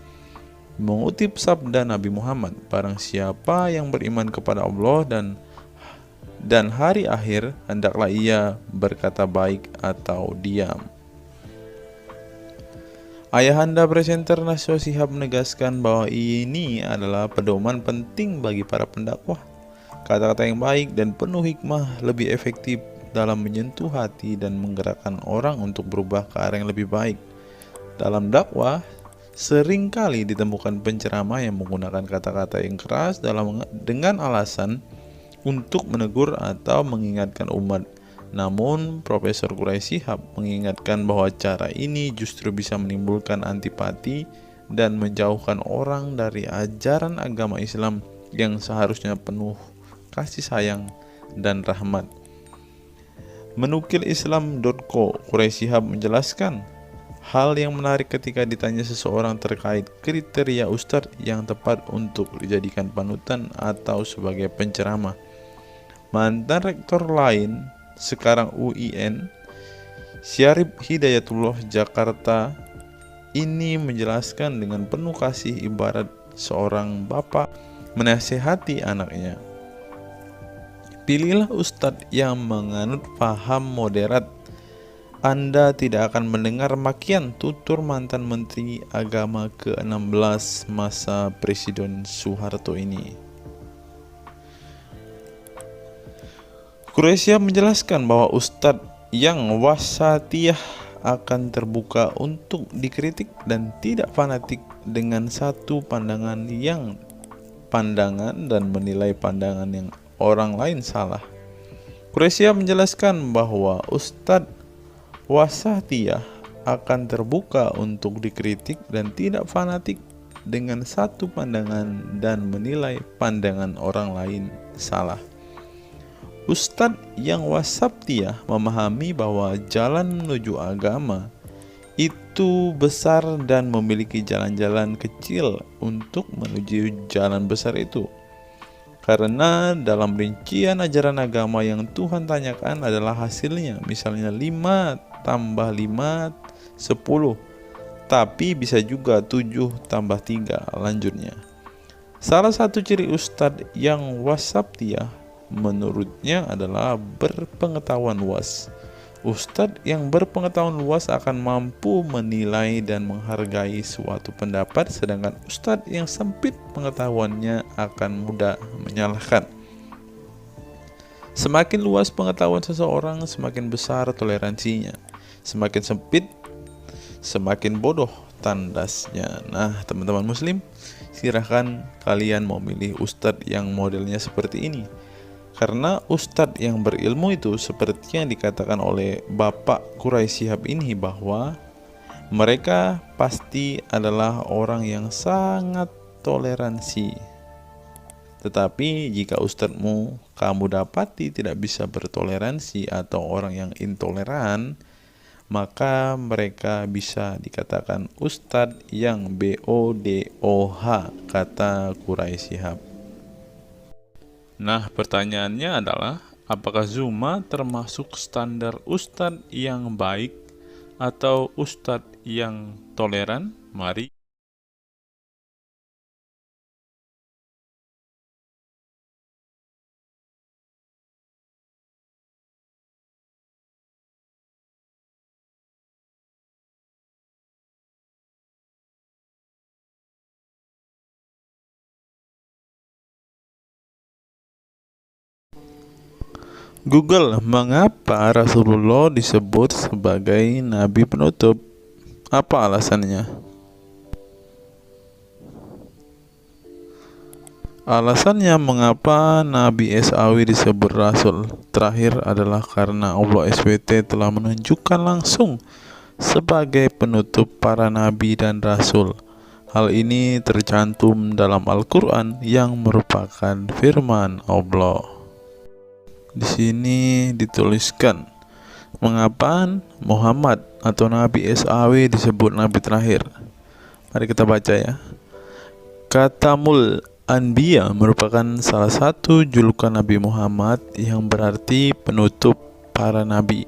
Mengutip sabda Nabi Muhammad, barang siapa yang beriman kepada Allah dan hari akhir, hendaklah ia berkata baik atau diam. Ayahanda presenter Najwa Shihab menegaskan bahwa ini adalah pedoman penting bagi para pendakwah. Kata-kata yang baik dan penuh hikmah lebih efektif dalam menyentuh hati dan menggerakkan orang untuk berubah ke arah yang lebih baik. Dalam dakwah, seringkali ditemukan penceramah yang menggunakan kata-kata yang keras dengan alasan untuk menegur atau mengingatkan umat. Namun, Profesor Quraisy Shihab mengingatkan bahwa cara ini justru bisa menimbulkan antipati dan menjauhkan orang dari ajaran agama Islam yang seharusnya penuh kasih sayang dan rahmat. Menukil Islam.co, Quraisy Shihab menjelaskan hal yang menarik ketika ditanya seseorang terkait kriteria ustadz yang tepat untuk dijadikan panutan atau sebagai penceramah. Mantan rektor lain, sekarang UIN, Syarif Hidayatullah Jakarta, ini menjelaskan dengan penuh kasih ibarat seorang bapak menasihati anaknya. Pilihlah ustadz yang menganut paham moderat. Anda tidak akan mendengar makian, tutur mantan Menteri Agama ke-16 masa Presiden Soeharto ini. Quraisy Shihab menjelaskan bahwa ustadz yang wasatiyah akan terbuka untuk dikritik dan tidak fanatik dengan satu pandangan dan menilai pandangan yang orang lain salah. Quraisy Shihab menjelaskan bahwa ustadz wasatiyah akan terbuka untuk dikritik dan tidak fanatik dengan satu pandangan dan menilai pandangan orang lain salah. Ustadz yang wasatiyah memahami bahwa jalan menuju agama itu besar dan memiliki jalan-jalan kecil untuk menuju jalan besar itu. Karena dalam rincian ajaran agama yang Tuhan tanyakan adalah hasilnya, misalnya 5 tambah 5, 10, tapi bisa juga 7 tambah 3, lanjutnya. Salah satu ciri ustadz yang wasatiyah menurutnya adalah berpengetahuan luas. Ustadz yang berpengetahuan luas akan mampu menilai dan menghargai suatu pendapat, sedangkan ustadz yang sempit pengetahuannya akan mudah menyalahkan. Semakin luas pengetahuan seseorang, semakin besar toleransinya. Semakin sempit, semakin bodoh tandasnya. Nah, teman-teman muslim, silahkan kalian mau milih ustadz yang modelnya seperti ini. Karena ustadz yang berilmu itu seperti yang dikatakan oleh Bapak Quraisy Shihab ini, bahwa mereka pasti adalah orang yang sangat toleransi. Tetapi jika ustadzmu kamu dapati tidak bisa bertoleransi atau orang yang intoleran, maka mereka bisa dikatakan ustadz yang BODOH, kata Quraisy Shihab. Nah, pertanyaannya adalah, apakah Zuma termasuk standar ustadz yang baik atau ustadz yang toleran? Mari Google, mengapa Rasulullah disebut sebagai nabi penutup? Apa alasannya? Alasannya mengapa Nabi SAW disebut Rasul terakhir adalah karena Allah SWT telah menunjukkan langsung sebagai penutup para Nabi dan Rasul. Hal ini tercantum dalam Al-Quran yang merupakan firman Allah. Di sini dituliskan mengapa Muhammad atau Nabi SAW disebut Nabi terakhir. Mari kita baca ya. Katamul Anbiya merupakan salah satu julukan Nabi Muhammad yang berarti penutup para nabi,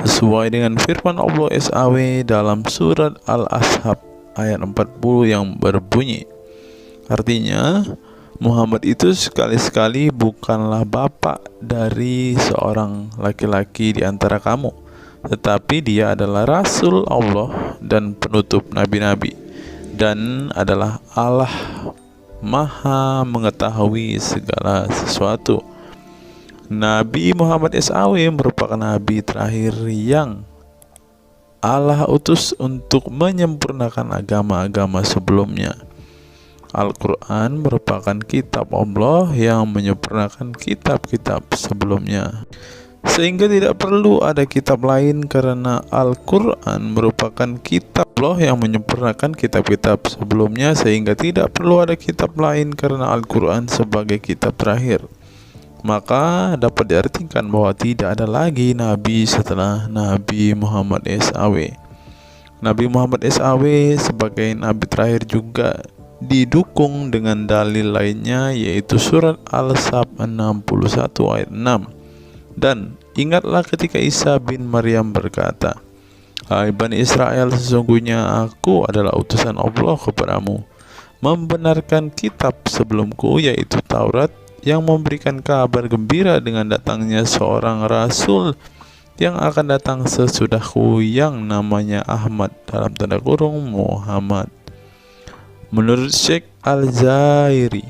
sesuai dengan firman Allah SAW dalam surat Al-Ashab ayat 40 yang berbunyi, artinya Muhammad itu sekali-sekali bukanlah bapak dari seorang laki-laki di antara kamu, tetapi dia adalah Rasul Allah dan penutup nabi-nabi, dan adalah Allah Maha mengetahui segala sesuatu. Nabi Muhammad SAW merupakan nabi terakhir yang Allah utus untuk menyempurnakan agama-agama sebelumnya. Al-Quran merupakan kitab Allah yang menyempurnakan kitab-kitab sebelumnya, sehingga tidak perlu ada kitab lain karena Al-Quran merupakan kitab Allah yang menyempurnakan kitab-kitab sebelumnya, sehingga tidak perlu ada kitab lain karena Al-Quran sebagai kitab terakhir. Maka dapat diartikan bahwa tidak ada lagi Nabi setelah Nabi Muhammad SAW. Nabi Muhammad SAW sebagai Nabi terakhir juga didukung dengan dalil lainnya, yaitu surat Al-Sab 61 ayat 6. Dan ingatlah ketika Isa bin Maryam berkata, "Hai Bani Israel, sesungguhnya aku adalah utusan Allah kepadamu, membenarkan kitab sebelumku, yaitu Taurat, yang memberikan kabar gembira dengan datangnya seorang Rasul yang akan datang sesudahku, yang namanya Ahmad dalam tanda kurung Muhammad." Menurut Syekh Al-Zairi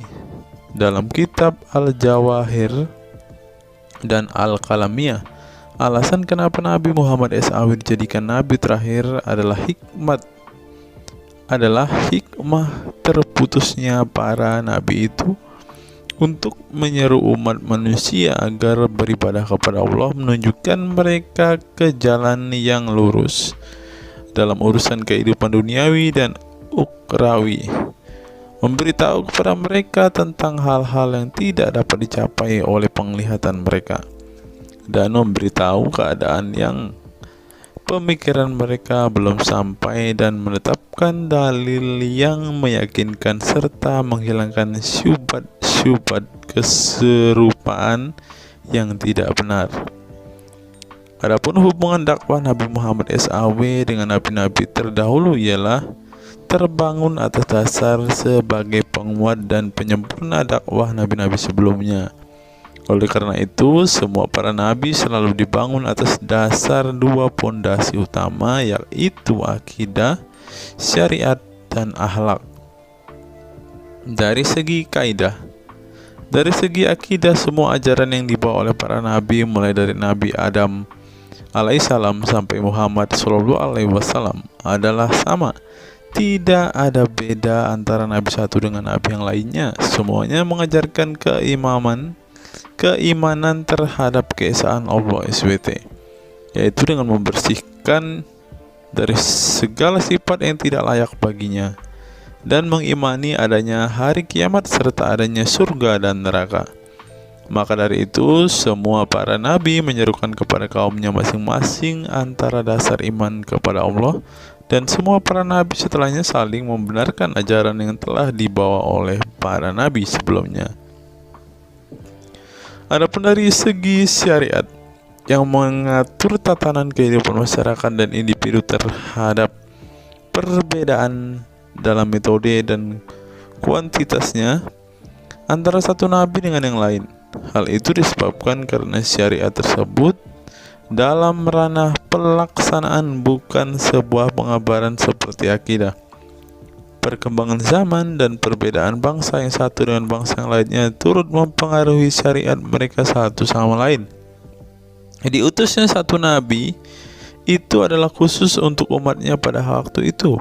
dalam kitab Al-Jawahir dan Al-Kalamiyah, alasan kenapa Nabi Muhammad SAW dijadikan Nabi terakhir adalah hikmah terputusnya para Nabi itu untuk menyeru umat manusia agar beribadah kepada Allah, menunjukkan mereka ke jalan yang lurus dalam urusan kehidupan duniawi dan ukhrawi, memberitahu kepada mereka tentang hal-hal yang tidak dapat dicapai oleh penglihatan mereka, dan memberitahu keadaan yang pemikiran mereka belum sampai, dan menetapkan dalil yang meyakinkan serta menghilangkan syubhat keserupaan yang tidak benar. Adapun hubungan dakwah Nabi Muhammad SAW dengan nabi-nabi terdahulu ialah terbangun atas dasar sebagai penguat dan penyempurna dakwah nabi-nabi sebelumnya. Oleh karena itu, semua para nabi selalu dibangun atas dasar dua pondasi utama, yaitu akidah, syariat, dan akhlak. Dari segi kaidah, dari segi akidah, semua ajaran yang dibawa oleh para nabi, mulai dari Nabi Adam alaihissalam sampai Muhammad SAW, adalah sama. Tidak ada beda antara nabi satu dengan nabi yang lainnya. Semuanya mengajarkan keimanan terhadap keesaan Allah SWT, yaitu dengan membersihkan dari segala sifat yang tidak layak baginya, dan mengimani adanya hari kiamat serta adanya surga dan neraka. Maka dari itu, semua para nabi menyerukan kepada kaumnya masing-masing antara dasar iman kepada Allah, dan semua para nabi setelahnya saling membenarkan ajaran yang telah dibawa oleh para nabi sebelumnya. Adapun dari segi syariat yang mengatur tatanan kehidupan masyarakat dan individu terhadap perbedaan dalam metode dan kuantitasnya antara satu nabi dengan yang lain. Hal itu disebabkan karena syariat tersebut dalam ranah pelaksanaan, bukan sebuah pengabaran seperti akidah. Perkembangan zaman dan perbedaan bangsa yang satu dengan bangsa yang lainnya turut mempengaruhi syariat mereka satu sama lain. Diutusnya satu nabi itu adalah khusus untuk umatnya pada waktu itu,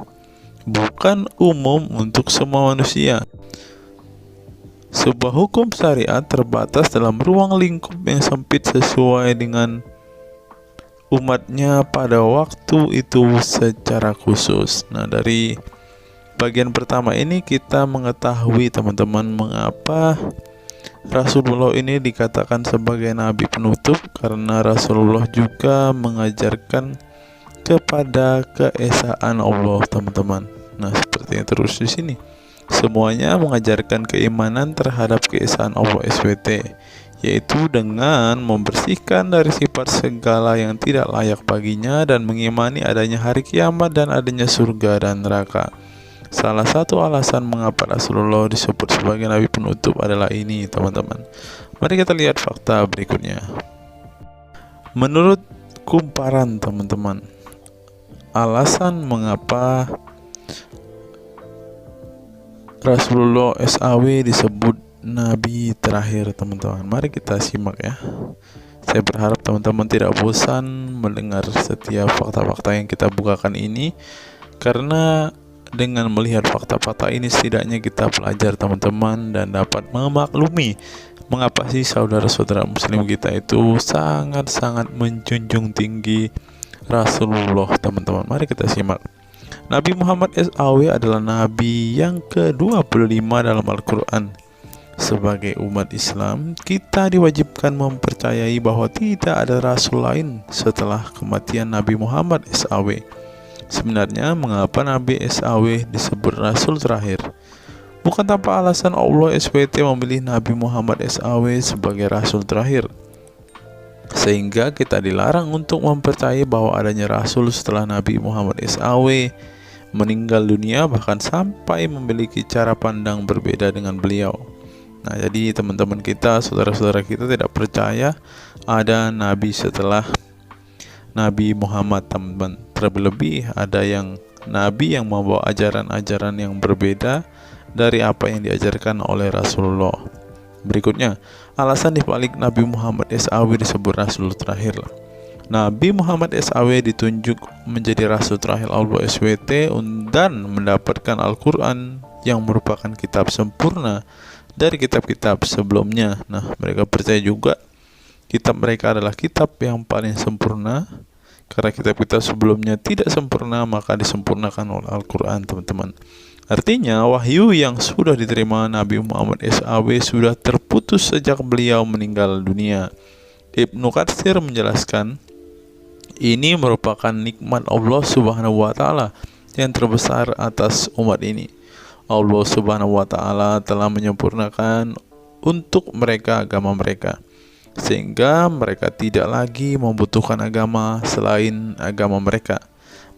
bukan umum untuk semua manusia. Sebuah hukum syariat terbatas dalam ruang lingkup yang sempit sesuai dengan umatnya pada waktu itu secara khusus. Nah, dari bagian pertama ini kita mengetahui teman-teman mengapa Rasulullah ini dikatakan sebagai nabi penutup, karena Rasulullah juga mengajarkan kepada keesaan Allah, teman-teman. Nah, seperti yang terus di sini. Semuanya mengajarkan keimanan terhadap keesaan Allah SWT, yaitu dengan membersihkan dari sifat segala yang tidak layak baginya dan mengimani adanya hari kiamat dan adanya surga dan neraka. Salah satu alasan mengapa Rasulullah disebut sebagai nabi penutup adalah ini, teman-teman. Mari kita lihat fakta berikutnya. Menurut kumparan, teman-teman, alasan mengapa Rasulullah SAW disebut nabi terakhir, teman-teman. Mari kita simak ya. Saya berharap teman-teman tidak bosan mendengar setiap fakta-fakta yang kita bukakan ini, karena dengan melihat fakta-fakta ini setidaknya kita belajar, teman-teman, dan dapat memaklumi mengapa sih saudara-saudara muslim kita itu sangat-sangat menjunjung tinggi Rasulullah, teman-teman. Mari kita simak. Nabi Muhammad SAW adalah nabi yang ke-25 dalam Al-Quran. Sebagai umat Islam, kita diwajibkan mempercayai bahwa tidak ada rasul lain setelah kematian Nabi Muhammad SAW. Sebenarnya mengapa Nabi SAW disebut rasul terakhir? Bukan tanpa alasan Allah SWT memilih Nabi Muhammad SAW sebagai rasul terakhir, sehingga kita dilarang untuk mempercayai bahwa adanya rasul setelah Nabi Muhammad SAW meninggal dunia, bahkan sampai memiliki cara pandang berbeda dengan beliau. Nah, jadi teman-teman kita, saudara-saudara kita tidak percaya ada nabi setelah Nabi Muhammad, teman-teman. Terlebih ada yang nabi yang membawa ajaran-ajaran yang berbeda dari apa yang diajarkan oleh Rasulullah. Berikutnya, alasan dibalik Nabi Muhammad SAW disebut rasul terakhir. Nabi Muhammad SAW ditunjuk menjadi rasul terakhir Allah SWT dan mendapatkan Al-Quran yang merupakan kitab sempurna dari kitab-kitab sebelumnya. Nah, mereka percaya juga kitab mereka adalah kitab yang paling sempurna, karena kitab-kitab sebelumnya tidak sempurna, maka disempurnakan oleh Al-Quran, teman-teman. Artinya, wahyu yang sudah diterima Nabi Muhammad SAW sudah terputus sejak beliau meninggal dunia. Ibnu Katsir menjelaskan, ini merupakan nikmat Allah Subhanahu wa Ta'ala yang terbesar atas umat ini. Allah Subhanahu wa Ta'ala telah menyempurnakan untuk mereka agama mereka, sehingga mereka tidak lagi membutuhkan agama selain agama mereka.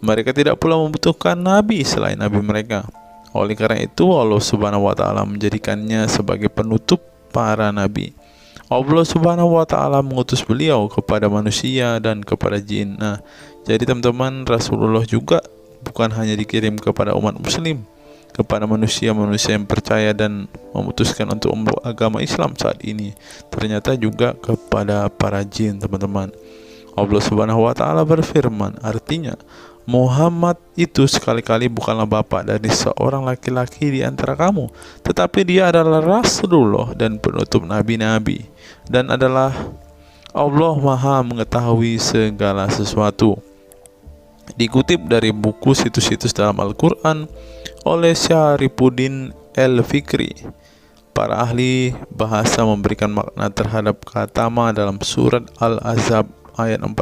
Mereka tidak pula membutuhkan nabi selain nabi mereka. Oleh karena itu, Allah Subhanahu wa Ta'ala menjadikannya sebagai penutup para nabi. Allah Subhanahu wa Ta'ala mengutus beliau kepada manusia dan kepada jin. Nah, jadi teman-teman, Rasulullah juga bukan hanya dikirim kepada umat muslim, kepada manusia-manusia yang percaya dan memutuskan untuk memeluk agama Islam saat ini, ternyata juga kepada para jin, teman-teman. Allah Subhanahu wa Ta'ala berfirman, artinya Muhammad itu sekali-kali bukanlah bapak dari seorang laki-laki di antara kamu, tetapi dia adalah Rasulullah dan penutup nabi-nabi, dan adalah Allah Maha mengetahui segala sesuatu. Dikutip dari buku situs-situs dalam Al-Quran oleh Syarifuddin Al-Fikri, para ahli bahasa memberikan makna terhadap kata ma dalam surat Al-Ahzab ayat 40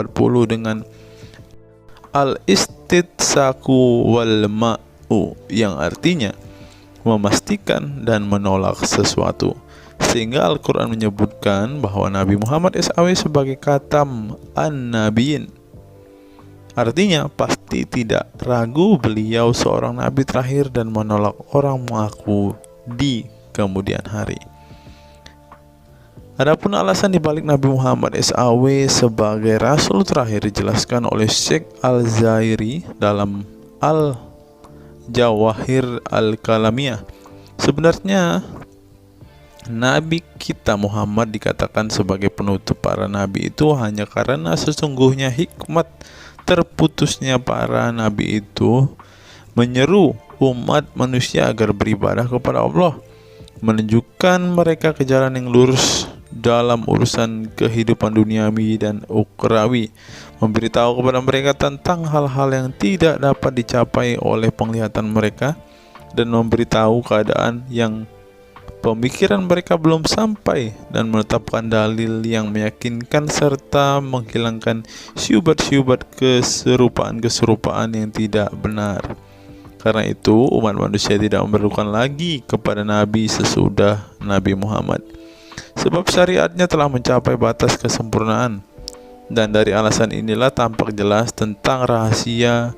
dengan al-istitsaku wal ma'u, yang artinya memastikan dan menolak sesuatu, sehingga Al-Quran menyebutkan bahwa Nabi Muhammad SAW sebagai khatam an-nabiyyin. Artinya pasti tidak ragu beliau seorang nabi terakhir dan menolak orang mengaku di kemudian hari. Adapun alasan dibalik Nabi Muhammad SAW sebagai rasul terakhir dijelaskan oleh Syekh Al-Zairi dalam Al-Jawahir Al-Kalamiyah. Sebenarnya Nabi kita Muhammad dikatakan sebagai penutup para nabi itu hanya karena sesungguhnya hikmat terputusnya para nabi itu menyeru umat manusia agar beribadah kepada Allah. menunjukkan mereka ke jalan yang lurus dalam urusan kehidupan duniawi dan ukhrawi, memberitahu kepada mereka tentang hal-hal yang tidak dapat dicapai oleh penglihatan mereka, dan memberitahu keadaan yang pemikiran mereka belum sampai, dan menetapkan dalil yang meyakinkan serta menghilangkan syubhat-syubhat keserupaan-keserupaan yang tidak benar. Karena itu umat manusia tidak memerlukan lagi kepada Nabi sesudah Nabi Muhammad, sebab syariatnya telah mencapai batas kesempurnaan. Dan dari alasan inilah tampak jelas tentang rahasia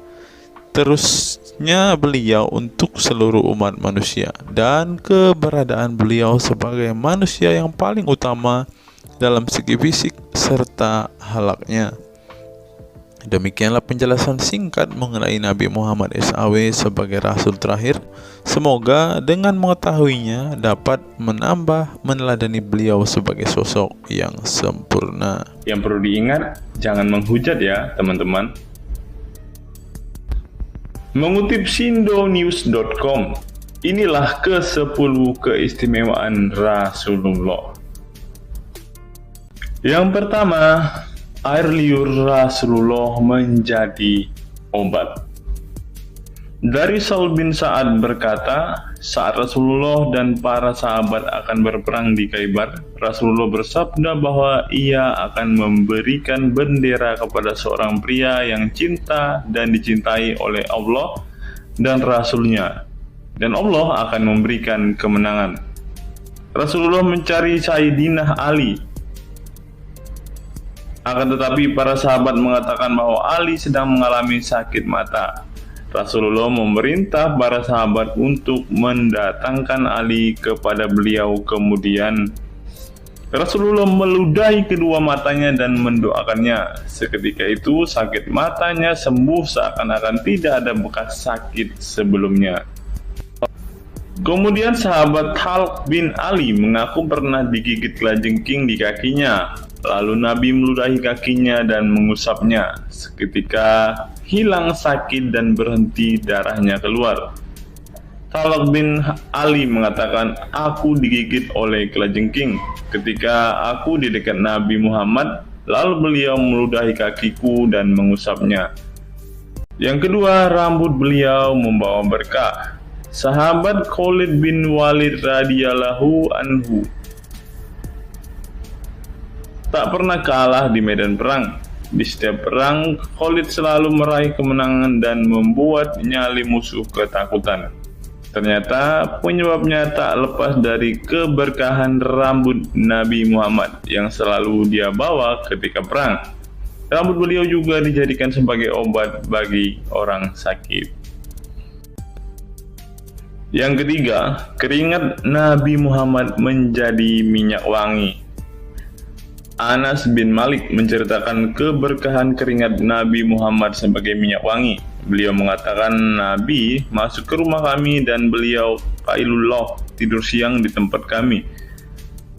terusnya beliau untuk seluruh umat manusia, dan keberadaan beliau sebagai manusia yang paling utama dalam segi fisik serta halaknya. Demikianlah penjelasan singkat mengenai Nabi Muhammad SAW sebagai Rasul terakhir. Semoga dengan mengetahuinya dapat menambah meneladani beliau sebagai sosok yang sempurna.
Yang perlu diingat, jangan menghujat ya teman-teman. Mengutip sindonews.com, inilah ke-10 keistimewaan Rasulullah. Yang pertama, air liur Rasulullah menjadi obat. Dari Sahl bin Sa'ad berkata, saat Rasulullah dan para sahabat akan berperang di Khaybar, Rasulullah bersabda bahwa ia akan memberikan bendera kepada seorang pria yang cinta dan dicintai oleh Allah dan Rasul-Nya, dan Allah akan memberikan kemenangan. Rasulullah mencari Sayyidina Ali. Akan tetapi para sahabat mengatakan bahwa Ali sedang mengalami sakit mata. Rasulullah memerintah para sahabat untuk mendatangkan Ali kepada beliau. Kemudian Rasulullah meludahi kedua matanya dan mendoakannya. Seketika itu sakit matanya sembuh seakan-akan tidak ada bekas sakit sebelumnya. Kemudian sahabat Talq bin Ali mengaku pernah digigit kalajengking di kakinya. Lalu Nabi meludahi kakinya dan mengusapnya. Seketika hilang sakit dan berhenti darahnya keluar. Talq bin Ali mengatakan, aku digigit oleh kalajengking ketika aku di dekat Nabi Muhammad, lalu beliau meludahi kakiku dan mengusapnya. Yang kedua, rambut beliau membawa berkah. Sahabat Khalid bin Walid radhiyallahu anhu tak pernah kalah di medan perang. Di setiap perang, Khalid selalu meraih kemenangan dan membuat nyali musuh ketakutan. Ternyata penyebabnya tak lepas dari keberkahan rambut Nabi Muhammad yang selalu dia bawa ketika perang. Rambut beliau juga dijadikan sebagai obat bagi orang sakit. Yang ketiga, keringat Nabi Muhammad menjadi minyak wangi. Anas bin Malik menceritakan keberkahan keringat Nabi Muhammad sebagai minyak wangi. Beliau mengatakan, Nabi masuk ke rumah kami dan beliau qailullah, tidur siang di tempat kami.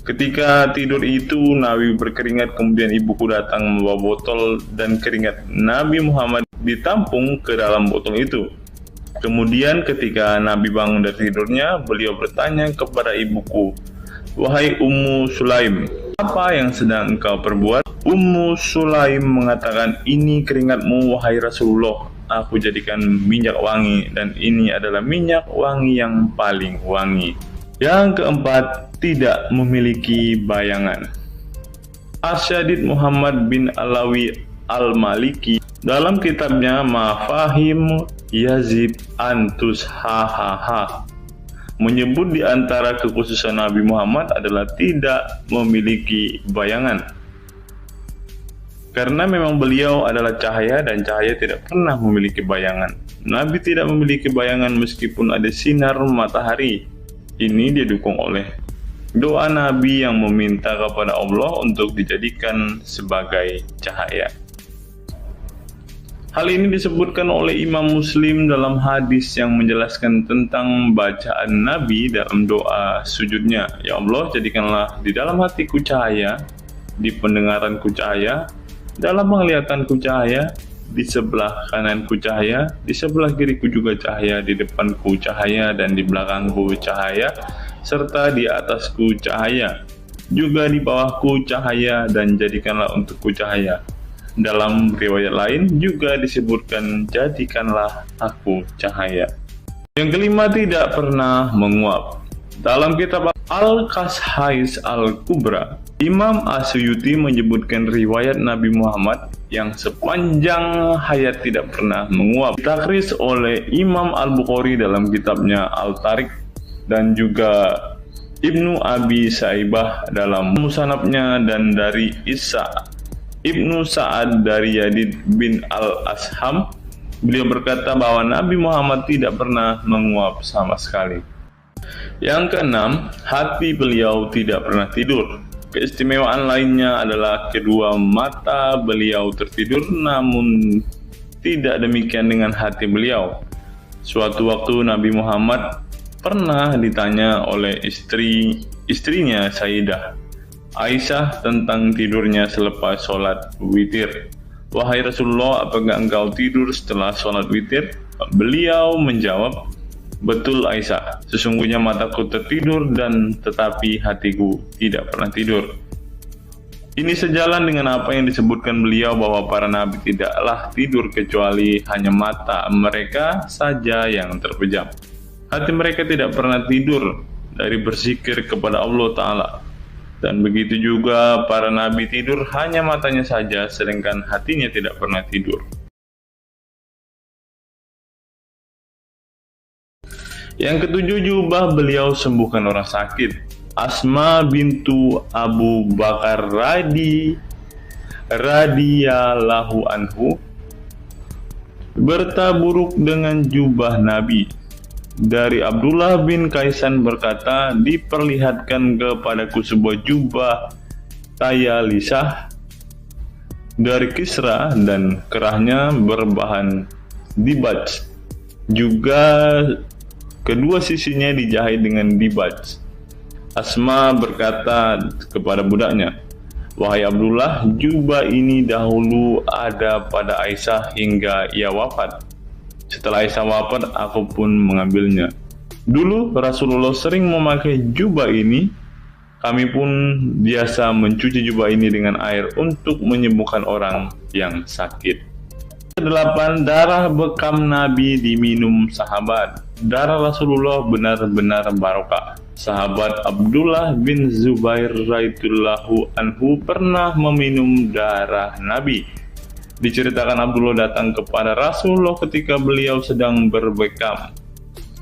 Ketika tidur itu Nabi berkeringat, kemudian ibuku datang membawa botol dan keringat Nabi Muhammad ditampung ke dalam botol itu. Kemudian ketika Nabi bangun dari tidurnya, beliau bertanya kepada ibuku, wahai Ummu Sulaim, apa yang sedang engkau perbuat? Ummu Sulaim mengatakan, ini keringatmu wahai Rasulullah, aku jadikan minyak wangi dan ini adalah minyak wangi yang paling wangi. Yang keempat, tidak memiliki bayangan. Asyadid Muhammad bin Alawi Al-Maliki dalam kitabnya Mafahim Yazid Antus Hahaha menyebut di antara kekhususan Nabi Muhammad adalah tidak memiliki bayangan. Karena memang beliau adalah cahaya dan cahaya tidak pernah memiliki bayangan. Nabi tidak memiliki bayangan meskipun ada sinar matahari. Ini didukung oleh doa Nabi yang meminta kepada Allah untuk dijadikan sebagai cahaya. Hal ini disebutkan oleh Imam Muslim dalam hadis yang menjelaskan tentang bacaan Nabi dalam doa sujudnya. Ya Allah, jadikanlah di dalam hatiku cahaya, di pendengaranku cahaya, dalam penglihatanku cahaya, di sebelah kananku cahaya, di sebelah kiriku juga cahaya, di depanku cahaya, dan di belakangku cahaya. serta di atasku cahaya, juga di bawahku cahaya, dan jadikanlah untukku cahaya. Dalam riwayat lain juga disebutkan, jadikanlah aku cahaya. Yang kelima, tidak pernah menguap. Dalam kitab Al-Qashais Al-Kubra, Imam Asyuyuti menyebutkan riwayat Nabi Muhammad yang sepanjang hayat tidak pernah menguap. Ditakris oleh Imam Al-Bukhari dalam kitabnya Al-Tariq dan juga Ibnu Abi Saibah dalam Musannafnya, dan dari Isa Ibnu Sa'ad dari Yazid bin Al-Asham, beliau berkata bahwa Nabi Muhammad tidak pernah menguap sama sekali. Yang keenam, hati beliau tidak pernah tidur. Keistimewaan lainnya adalah kedua mata beliau tertidur, namun tidak demikian dengan hati beliau. Suatu waktu Nabi Muhammad pernah ditanya oleh istrinya Sayyidah Aisyah tentang tidurnya selepas sholat witir. "Wahai Rasulullah, apakah engkau tidur setelah sholat witir?" Beliau menjawab, "Betul Aisyah, sesungguhnya mataku tertidur dan tetapi hatiku tidak pernah tidur." Ini sejalan dengan apa yang disebutkan beliau bahwa para nabi tidaklah tidur kecuali hanya mata mereka saja yang terpejam. Hati mereka tidak pernah tidur dari berzikir kepada Allah Ta'ala. Dan begitu juga para nabi tidur hanya matanya saja, sedangkan hatinya tidak pernah tidur. Yang ketujuh, jubah beliau sembuhkan orang sakit. Asma bintu Abu Bakar radhiyallahu anhu bertaburuk dengan jubah Nabi. Dari Abdullah bin Kaisan berkata, diperlihatkan kepadaku sebuah jubah tayalisah dari Kisra dan kerahnya berbahan dibaj. Juga kedua sisinya dijahit dengan dibaj. Asma berkata kepada budaknya, "Wahai Abdullah, jubah ini dahulu ada pada Aisyah hingga ia wafat. Setelah Aisyah wafat, aku pun mengambilnya. Dulu Rasulullah sering memakai jubah ini. Kami pun biasa mencuci jubah ini dengan air untuk menyembuhkan orang yang sakit." Kedelapan, darah bekam Nabi diminum sahabat. Darah Rasulullah benar-benar barokah. Sahabat Abdullah bin Zubair radhiyallahu anhu pernah meminum darah Nabi. Diceritakan Abdullah datang kepada Rasulullah ketika beliau sedang berbekam.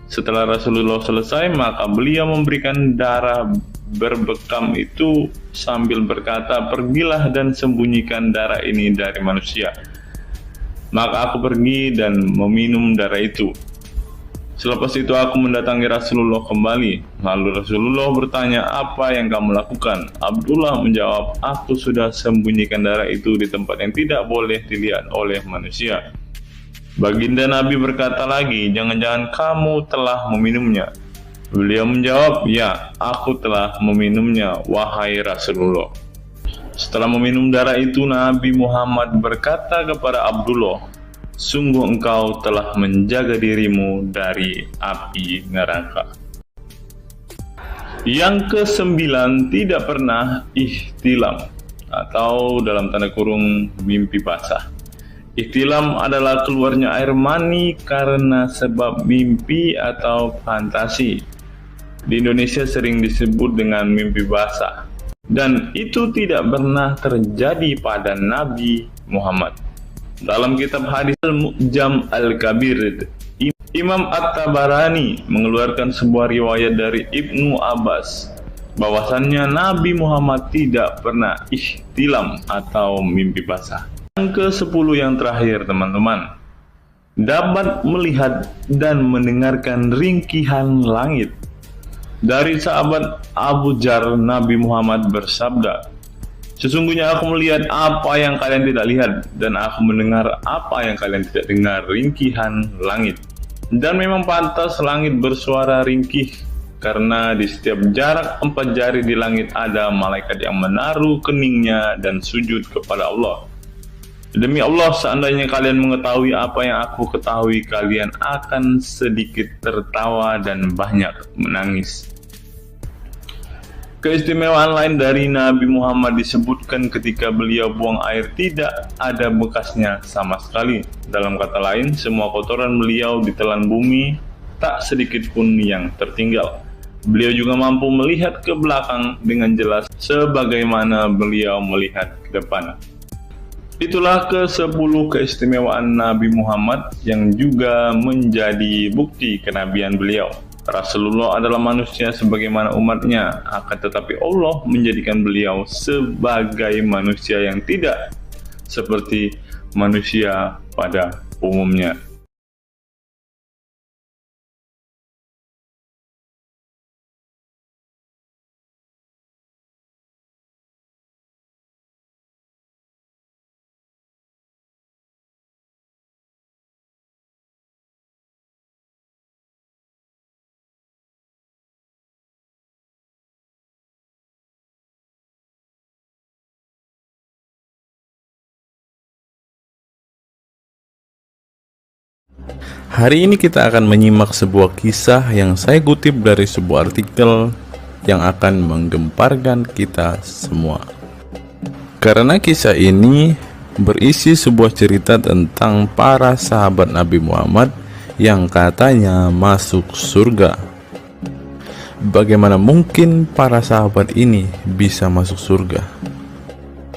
Setelah Rasulullah selesai, maka beliau memberikan darah berbekam itu sambil berkata, "Pergilah dan sembunyikan darah ini dari manusia." Maka aku pergi dan meminum darah itu. Selepas itu aku mendatangi Rasulullah kembali. Lalu Rasulullah bertanya, "Apa yang kamu lakukan?" Abdullah menjawab, "Aku sudah sembunyikan darah itu di tempat yang tidak boleh dilihat oleh manusia." Baginda Nabi berkata lagi, "Jangan-jangan kamu telah meminumnya?" Beliau menjawab, "Ya, aku telah meminumnya, wahai Rasulullah." Setelah meminum darah itu, Nabi Muhammad berkata kepada Abdullah, "Sungguh engkau telah menjaga dirimu dari api neraka." Yang kesembilan, tidak pernah ihtilam atau dalam tanda kurung mimpi basah. Ihtilam adalah keluarnya air mani karena sebab mimpi atau fantasi. Di Indonesia sering disebut dengan mimpi basah. Dan itu tidak pernah terjadi pada Nabi Muhammad. Dalam kitab hadis Al-Mu'jam Al-Kabir, Imam At-Tabarani mengeluarkan sebuah riwayat dari Ibnu Abbas bahwasannya Nabi Muhammad tidak pernah ihtilam atau mimpi basah. Yang ke-10 yang terakhir, teman-teman, dapat melihat dan mendengarkan ringkihan langit. Dari sahabat Abu Dzar, Nabi Muhammad bersabda, "Sesungguhnya aku melihat apa yang kalian tidak lihat, dan aku mendengar apa yang kalian tidak dengar, ringkihan langit. Dan memang pantas langit bersuara ringkih, karena di setiap jarak 4 jari di langit ada malaikat yang menaruh keningnya dan sujud kepada Allah. Demi Allah, seandainya kalian mengetahui apa yang aku ketahui, kalian akan sedikit tertawa dan banyak menangis." Keistimewaan lain dari Nabi Muhammad disebutkan ketika beliau buang air tidak ada bekasnya sama sekali. Dalam kata lain, semua kotoran beliau ditelan bumi, tak sedikit pun yang tertinggal. Beliau juga mampu melihat ke belakang dengan jelas sebagaimana beliau melihat ke depan. Itulah ke-10 keistimewaan Nabi Muhammad yang juga menjadi bukti kenabian beliau. Rasulullah adalah manusia sebagaimana umatnya, akan tetapi Allah menjadikan beliau sebagai manusia yang tidak seperti manusia pada umumnya.
Hari ini kita akan menyimak sebuah kisah yang saya kutip dari sebuah artikel yang akan menggemparkan kita semua. Karena kisah ini berisi sebuah cerita tentang para sahabat Nabi Muhammad yang katanya masuk surga. Bagaimana mungkin para sahabat ini bisa masuk surga?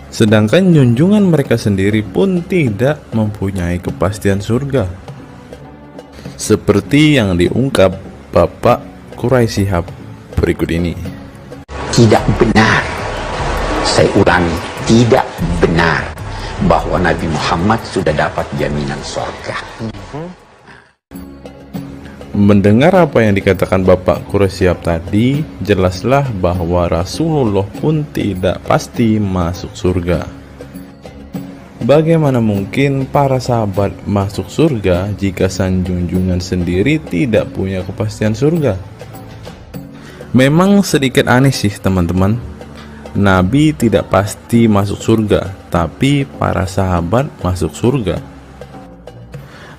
Sedangkan junjungan mereka sendiri pun tidak mempunyai kepastian surga. Seperti yang diungkap Bapak Quraisy Shihab berikut ini.
Tidak benar, saya ulangi, tidak benar bahwa Nabi Muhammad sudah dapat jaminan surga.
Mendengar apa yang dikatakan Bapak Quraisy Shihab tadi, jelaslah bahwa Rasulullah pun tidak pasti masuk surga. Bagaimana mungkin para sahabat masuk surga jika sang junjungan sendiri tidak punya kepastian surga? Memang sedikit aneh sih teman-teman. Nabi tidak pasti masuk surga, tapi para sahabat masuk surga.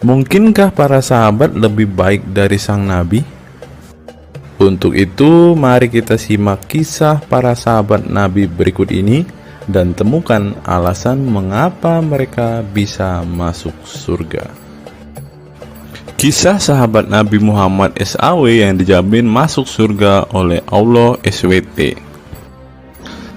Mungkinkah para sahabat lebih baik dari sang Nabi? Untuk itu, mari kita simak kisah para sahabat Nabi berikut ini dan temukan alasan mengapa mereka bisa masuk surga. Kisah sahabat Nabi Muhammad SAW yang dijamin masuk surga oleh Allah SWT.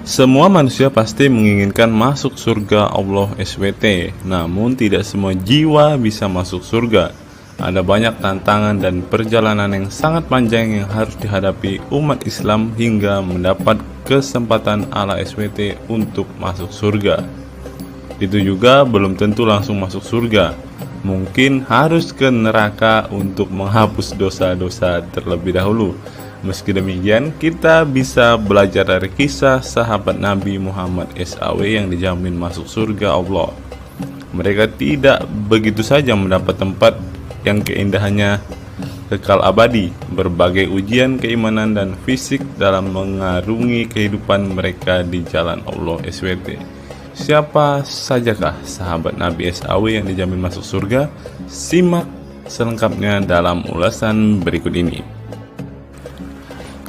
Semua manusia pasti menginginkan masuk surga Allah SWT, namun tidak semua jiwa bisa masuk surga. Ada banyak tantangan dan perjalanan yang sangat panjang yang harus dihadapi umat Islam hingga mendapat kesempatan ala SWT untuk masuk surga. Itu juga belum tentu langsung masuk surga. Mungkin harus ke neraka untuk menghapus dosa-dosa terlebih dahulu. Meski demikian, kita bisa belajar dari kisah sahabat Nabi Muhammad SAW yang dijamin masuk surga Allah. Mereka tidak begitu saja mendapat tempat yang keindahannya kekal abadi. Berbagai ujian keimanan dan fisik dalam mengarungi kehidupan mereka di jalan Allah SWT. Siapa sajakah sahabat Nabi SAW yang dijamin masuk surga? Simak selengkapnya dalam ulasan berikut ini.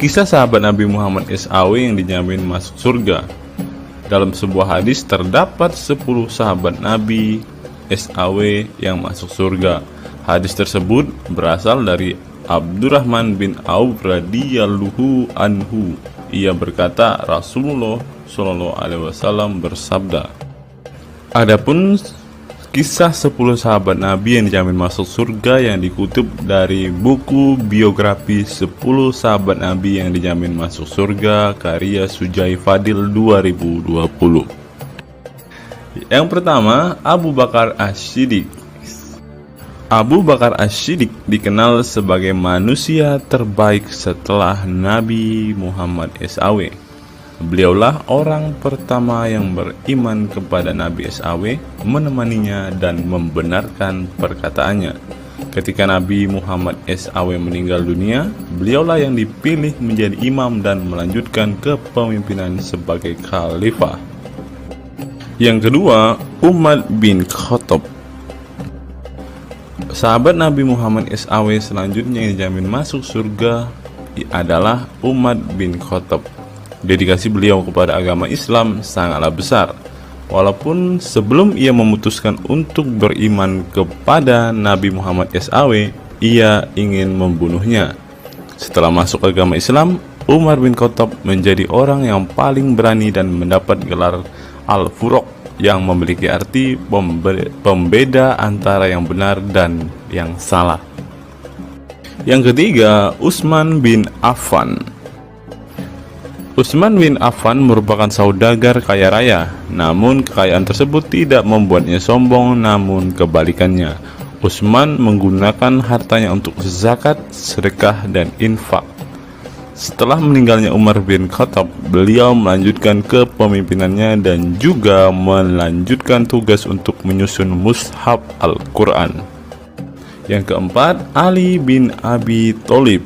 Kisah sahabat Nabi Muhammad SAW yang dijamin masuk surga. Dalam sebuah hadis terdapat 10 sahabat Nabi SAW yang masuk surga. Hadis tersebut berasal dari Abdurrahman bin Auf radhiyallahu anhu. Ia berkata, Rasulullah SAW bersabda. Adapun kisah 10 sahabat Nabi yang dijamin masuk surga yang dikutip dari buku biografi 10 sahabat Nabi yang dijamin masuk surga karya Sujai Fadil 2020. Yang pertama, Abu Bakar As-Siddiq. Abu Bakar As-Siddiq dikenal sebagai manusia terbaik setelah Nabi Muhammad SAW. Beliaulah orang pertama yang beriman kepada Nabi SAW, menemaninya dan membenarkan perkataannya. Ketika Nabi Muhammad SAW meninggal dunia, beliaulah yang dipilih menjadi imam dan melanjutkan kepemimpinan sebagai khalifah. Yang kedua, Umar bin Khattab. Sahabat Nabi Muhammad SAW selanjutnya yang dijamin masuk surga adalah Umar bin Khattab. Dedikasi beliau kepada agama Islam sangatlah besar. Walaupun sebelum ia memutuskan untuk beriman kepada Nabi Muhammad SAW, ia ingin membunuhnya. Setelah masuk agama Islam, Umar bin Khattab menjadi orang yang paling berani dan mendapat gelar Al-Furuq, yang memiliki arti pembeda antara yang benar dan yang salah. Yang ketiga, Utsman bin Affan. Utsman bin Affan merupakan saudagar kaya raya, namun kekayaan tersebut tidak membuatnya sombong, namun kebalikannya. Utsman menggunakan hartanya untuk zakat, sedekah, dan infak. Setelah meninggalnya Umar bin Khattab, beliau melanjutkan kepemimpinannya dan juga melanjutkan tugas untuk menyusun mushaf Al-Quran. Yang keempat, Ali bin Abi Thalib.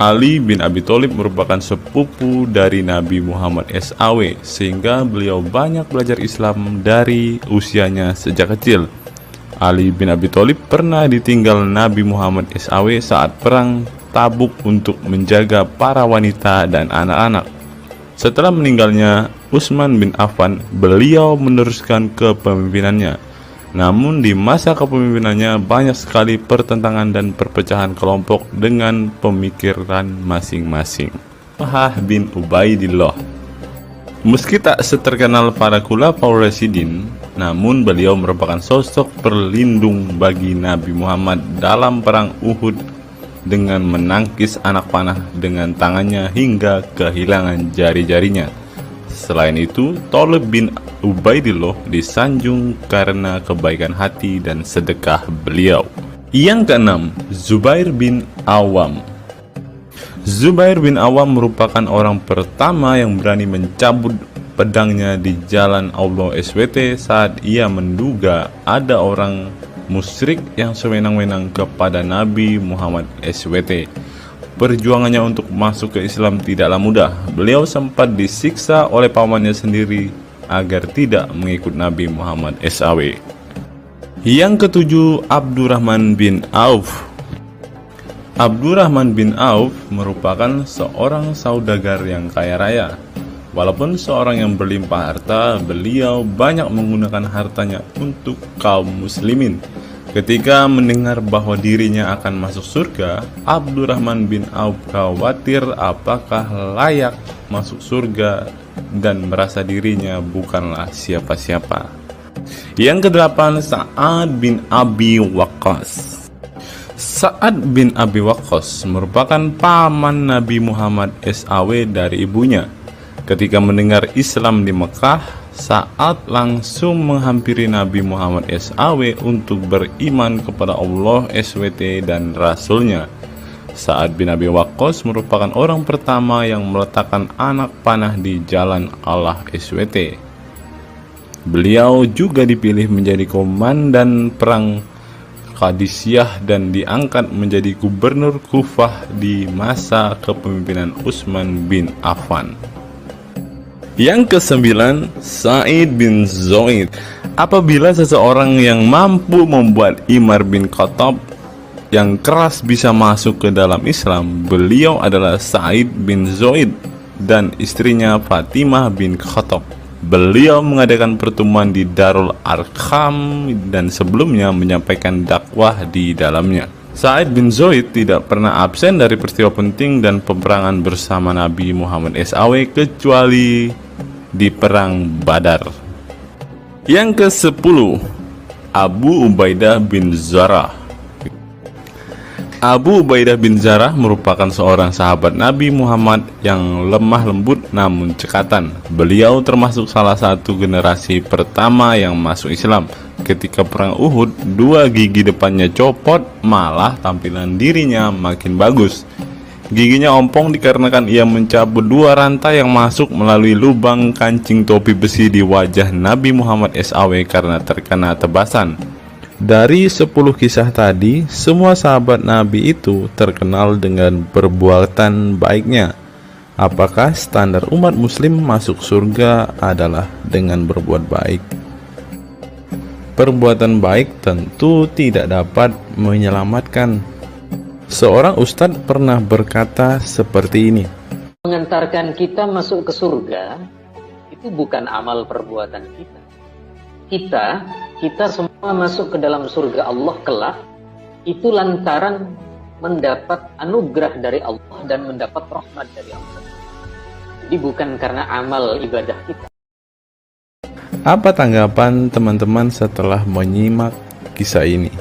Ali bin Abi Thalib merupakan sepupu dari Nabi Muhammad SAW, sehingga beliau banyak belajar Islam dari usianya sejak kecil. Ali bin Abi Thalib pernah ditinggal Nabi Muhammad SAW saat perang Tabuk untuk menjaga para wanita dan anak-anak. Setelah meninggalnya Utsman bin Affan, beliau meneruskan kepemimpinannya. Namun di masa kepemimpinannya banyak sekali pertentangan dan perpecahan kelompok dengan pemikiran masing-masing. Talhah bin Ubaidillah. Meski tak seterkenal para khulafaur rasyidin, namun beliau merupakan sosok perlindung bagi Nabi Muhammad dalam perang Uhud dengan menangkis anak panah dengan tangannya hingga kehilangan jari-jarinya. Selain itu, Talib bin Ubaidillah disanjung karena kebaikan hati dan sedekah beliau. Yang keenam, Zubair bin Awam. Zubair bin Awam merupakan orang pertama yang berani mencabut pedangnya di jalan Allah SWT saat ia menduga ada orang musyrik yang sewenang-wenang kepada Nabi Muhammad SWT. Perjuangannya untuk masuk ke Islam tidaklah mudah. Beliau sempat disiksa oleh pamannya sendiri agar tidak mengikut Nabi Muhammad SAW. Yang ketujuh, Abdurrahman bin Auf. Abdurrahman bin Auf merupakan seorang saudagar yang kaya raya. Walaupun seorang yang berlimpah harta, beliau banyak menggunakan hartanya untuk kaum muslimin. Ketika mendengar bahwa dirinya akan masuk surga, Abdurrahman bin Auf khawatir apakah layak masuk surga dan merasa dirinya bukanlah siapa-siapa. Yang kedelapan, Sa'ad bin Abi Waqqas. Sa'ad bin Abi Waqqas merupakan paman Nabi Muhammad SAW dari ibunya. Ketika mendengar Islam di Mekah, Sa'ad langsung menghampiri Nabi Muhammad SAW untuk beriman kepada Allah SWT dan Rasulnya. Sa'ad bin Abi Waqqas merupakan orang pertama yang meletakkan anak panah di jalan Allah SWT. Beliau juga dipilih menjadi komandan perang Qadisiyah dan diangkat menjadi gubernur Kufah di masa kepemimpinan Utsman bin Affan. Yang kesembilan, Sa'id bin Zaid. Apabila seseorang yang mampu membuat Umar bin Khattab yang keras bisa masuk ke dalam Islam, beliau adalah Sa'id bin Zaid dan istrinya Fatimah bin Khattab. Beliau mengadakan pertemuan di Darul Arqam dan sebelumnya menyampaikan dakwah di dalamnya. Sa'id bin Zaid tidak pernah absen dari peristiwa penting dan peperangan bersama Nabi Muhammad SAW kecuali di perang Badar. Yang ke-10, Abu Ubaidah bin Jarrah. Abu Ubaidah bin Jarrah merupakan seorang sahabat Nabi Muhammad yang lemah lembut namun cekatan. Beliau termasuk salah satu generasi pertama yang masuk Islam. Ketika perang Uhud, dua gigi depannya copot, malah tampilan dirinya makin bagus. Giginya ompong dikarenakan ia mencabut dua rantai yang masuk melalui lubang kancing topi besi di wajah Nabi Muhammad SAW karena terkena tebasan. Dari 10 kisah tadi, semua sahabat Nabi itu terkenal dengan perbuatan baiknya. Apakah standar umat muslim masuk surga adalah dengan berbuat baik? Perbuatan baik tentu tidak dapat menyelamatkan. Seorang ustadz pernah berkata seperti ini,
mengantarkan kita masuk ke surga itu bukan amal perbuatan kita. Kita semua masuk ke dalam surga Allah kelak itu lantaran mendapat anugerah dari Allah dan mendapat rahmat dari Allah. Jadi bukan karena amal ibadah kita.
Apa tanggapan teman-teman setelah menyimak kisah ini?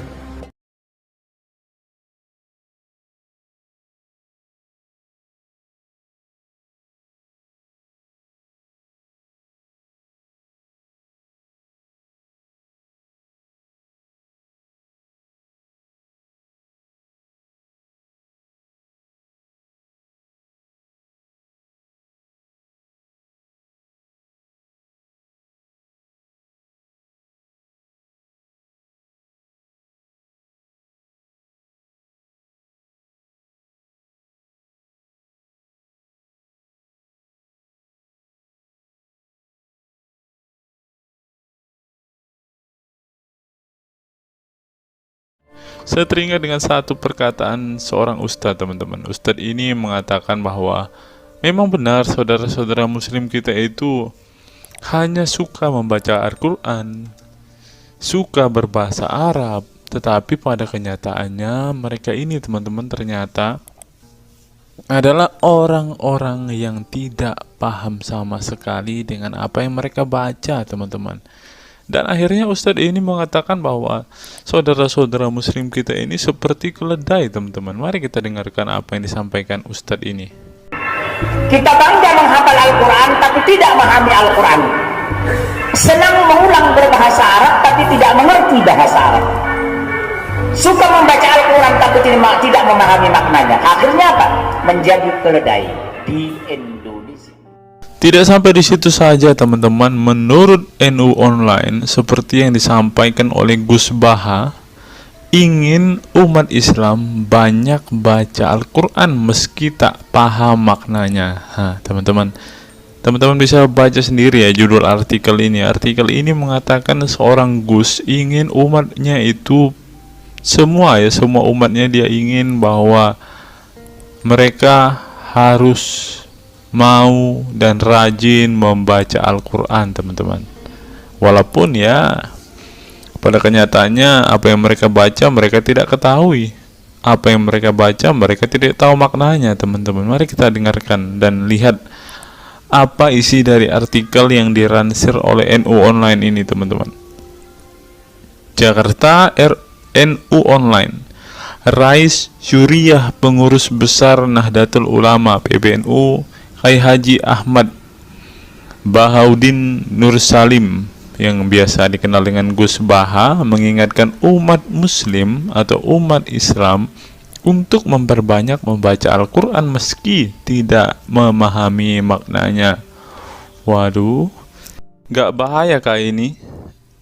Saya teringat dengan satu perkataan seorang ustadz, teman-teman. Ustadz ini mengatakan bahwa memang benar saudara-saudara muslim kita itu hanya suka membaca Al-Quran, suka berbahasa Arab, tetapi pada kenyataannya mereka ini, teman-teman, ternyata adalah orang-orang yang tidak paham sama sekali dengan apa yang mereka baca, teman-teman. Dan akhirnya Ustadz ini mengatakan bahwa saudara-saudara muslim kita ini seperti keledai, teman-teman. Mari kita dengarkan apa yang disampaikan Ustadz ini.
Kita bangga menghafal Al-Quran tapi tidak memahami Al-Quran. Senang mengulang berbahasa Arab tapi tidak mengerti bahasa Arab. Suka membaca Al-Quran tapi tidak memahami maknanya. Akhirnya apa? Menjadi keledai di Indonesia.
Tidak sampai di situ saja, teman-teman. Menurut NU Online, seperti yang disampaikan oleh Gus Baha, ingin umat Islam banyak baca Al-Quran meski tak paham maknanya. Teman-teman bisa baca sendiri ya judul artikel ini. Artikel ini mengatakan seorang Gus ingin umatnya itu semua umatnya dia ingin bahwa mereka harus mau dan rajin membaca Al-Quran, teman-teman. Walaupun ya pada kenyataannya apa yang mereka baca mereka tidak ketahui. Apa yang mereka baca mereka tidak tahu maknanya, teman-teman. Mari kita dengarkan dan lihat apa isi dari artikel yang diransir oleh NU Online ini, teman-teman. Jakarta, NU Online. Rais Syuriah Pengurus Besar Nahdlatul Ulama PBNU Kiai Haji Ahmad Bahaudin Nur Salim yang biasa dikenal dengan Gus Baha mengingatkan umat muslim atau umat Islam untuk memperbanyak membaca Al-Quran meski tidak memahami maknanya. Waduh, gak bahaya kah ini?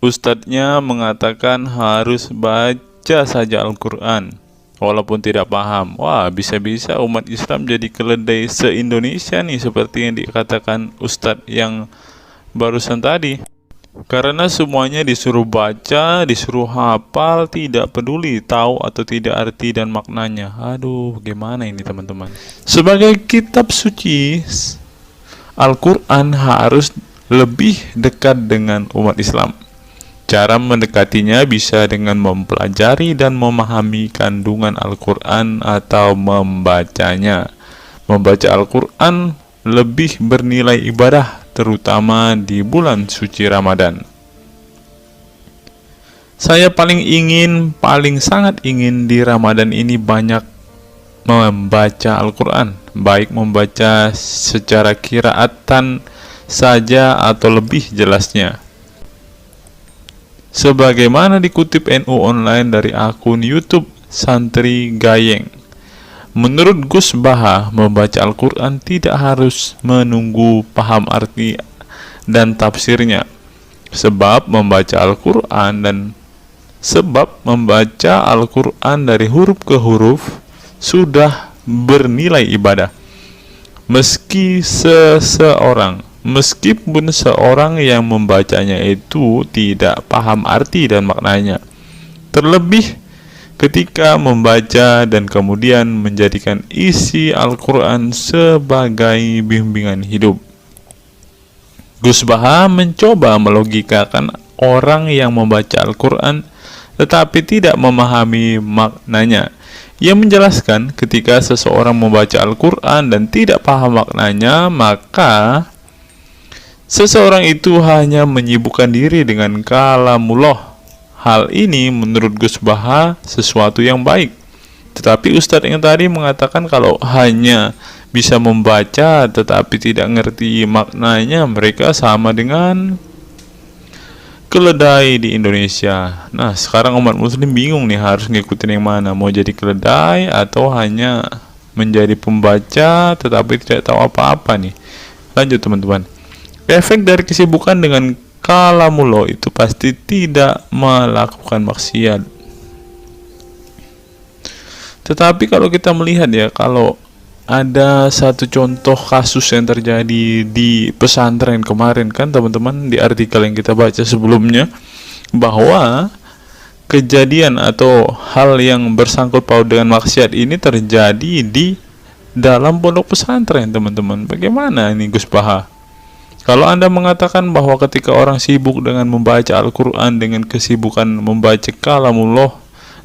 Ustadznya mengatakan harus baca saja Al-Quran walaupun tidak paham. Wah, bisa-bisa umat Islam jadi keledai se-Indonesia nih, seperti yang dikatakan Ustadz yang barusan tadi. Karena semuanya disuruh baca, disuruh hafal, tidak peduli tahu atau tidak arti dan maknanya. Aduh, gimana ini, teman-teman? Sebagai kitab suci, Al-Quran harus lebih dekat dengan umat Islam. Cara mendekatinya bisa dengan mempelajari dan memahami kandungan Al-Quran atau membacanya. Membaca Al-Quran lebih bernilai ibadah, terutama di bulan suci Ramadan. Saya paling sangat ingin di Ramadan ini banyak membaca Al-Quran, baik membaca secara qiraatan saja atau lebih jelasnya. Sebagaimana dikutip NU Online dari akun YouTube Santri Gayeng. Menurut Gus Baha, membaca Al-Quran tidak harus menunggu paham arti dan tafsirnya. Sebab membaca Al-Quran dari huruf ke huruf sudah bernilai ibadah. Meskipun seorang yang membacanya itu tidak paham arti dan maknanya. Terlebih ketika membaca dan kemudian menjadikan isi Al-Quran sebagai bimbingan hidup. Gus Baha mencoba melogikakan orang yang membaca Al-Quran tetapi tidak memahami maknanya. Ia menjelaskan ketika seseorang membaca Al-Quran dan tidak paham maknanya, maka seseorang itu hanya menyibukkan diri dengan kalamullah. Hal ini menurut Gus Baha sesuatu yang baik. Tetapi Ustadz yang tadi mengatakan kalau hanya bisa membaca tetapi tidak ngerti maknanya, mereka sama dengan keledai di Indonesia. Nah, sekarang umat muslim bingung nih harus ngikutin yang mana, mau jadi keledai atau hanya menjadi pembaca tetapi tidak tahu apa-apa nih. Lanjut teman-teman. Efek dari kesibukan dengan kalamullah itu pasti tidak melakukan maksiat. Tetapi kalau kita melihat ya, kalau ada satu contoh kasus yang terjadi di pesantren kemarin kan teman-teman, di artikel yang kita baca sebelumnya, bahwa kejadian atau hal yang bersangkut paut dengan maksiat ini terjadi di dalam pondok pesantren teman-teman. Bagaimana ini Gus Baha? Kalau Anda mengatakan bahwa ketika orang sibuk dengan membaca Al-Quran dengan kesibukan membaca kalamullah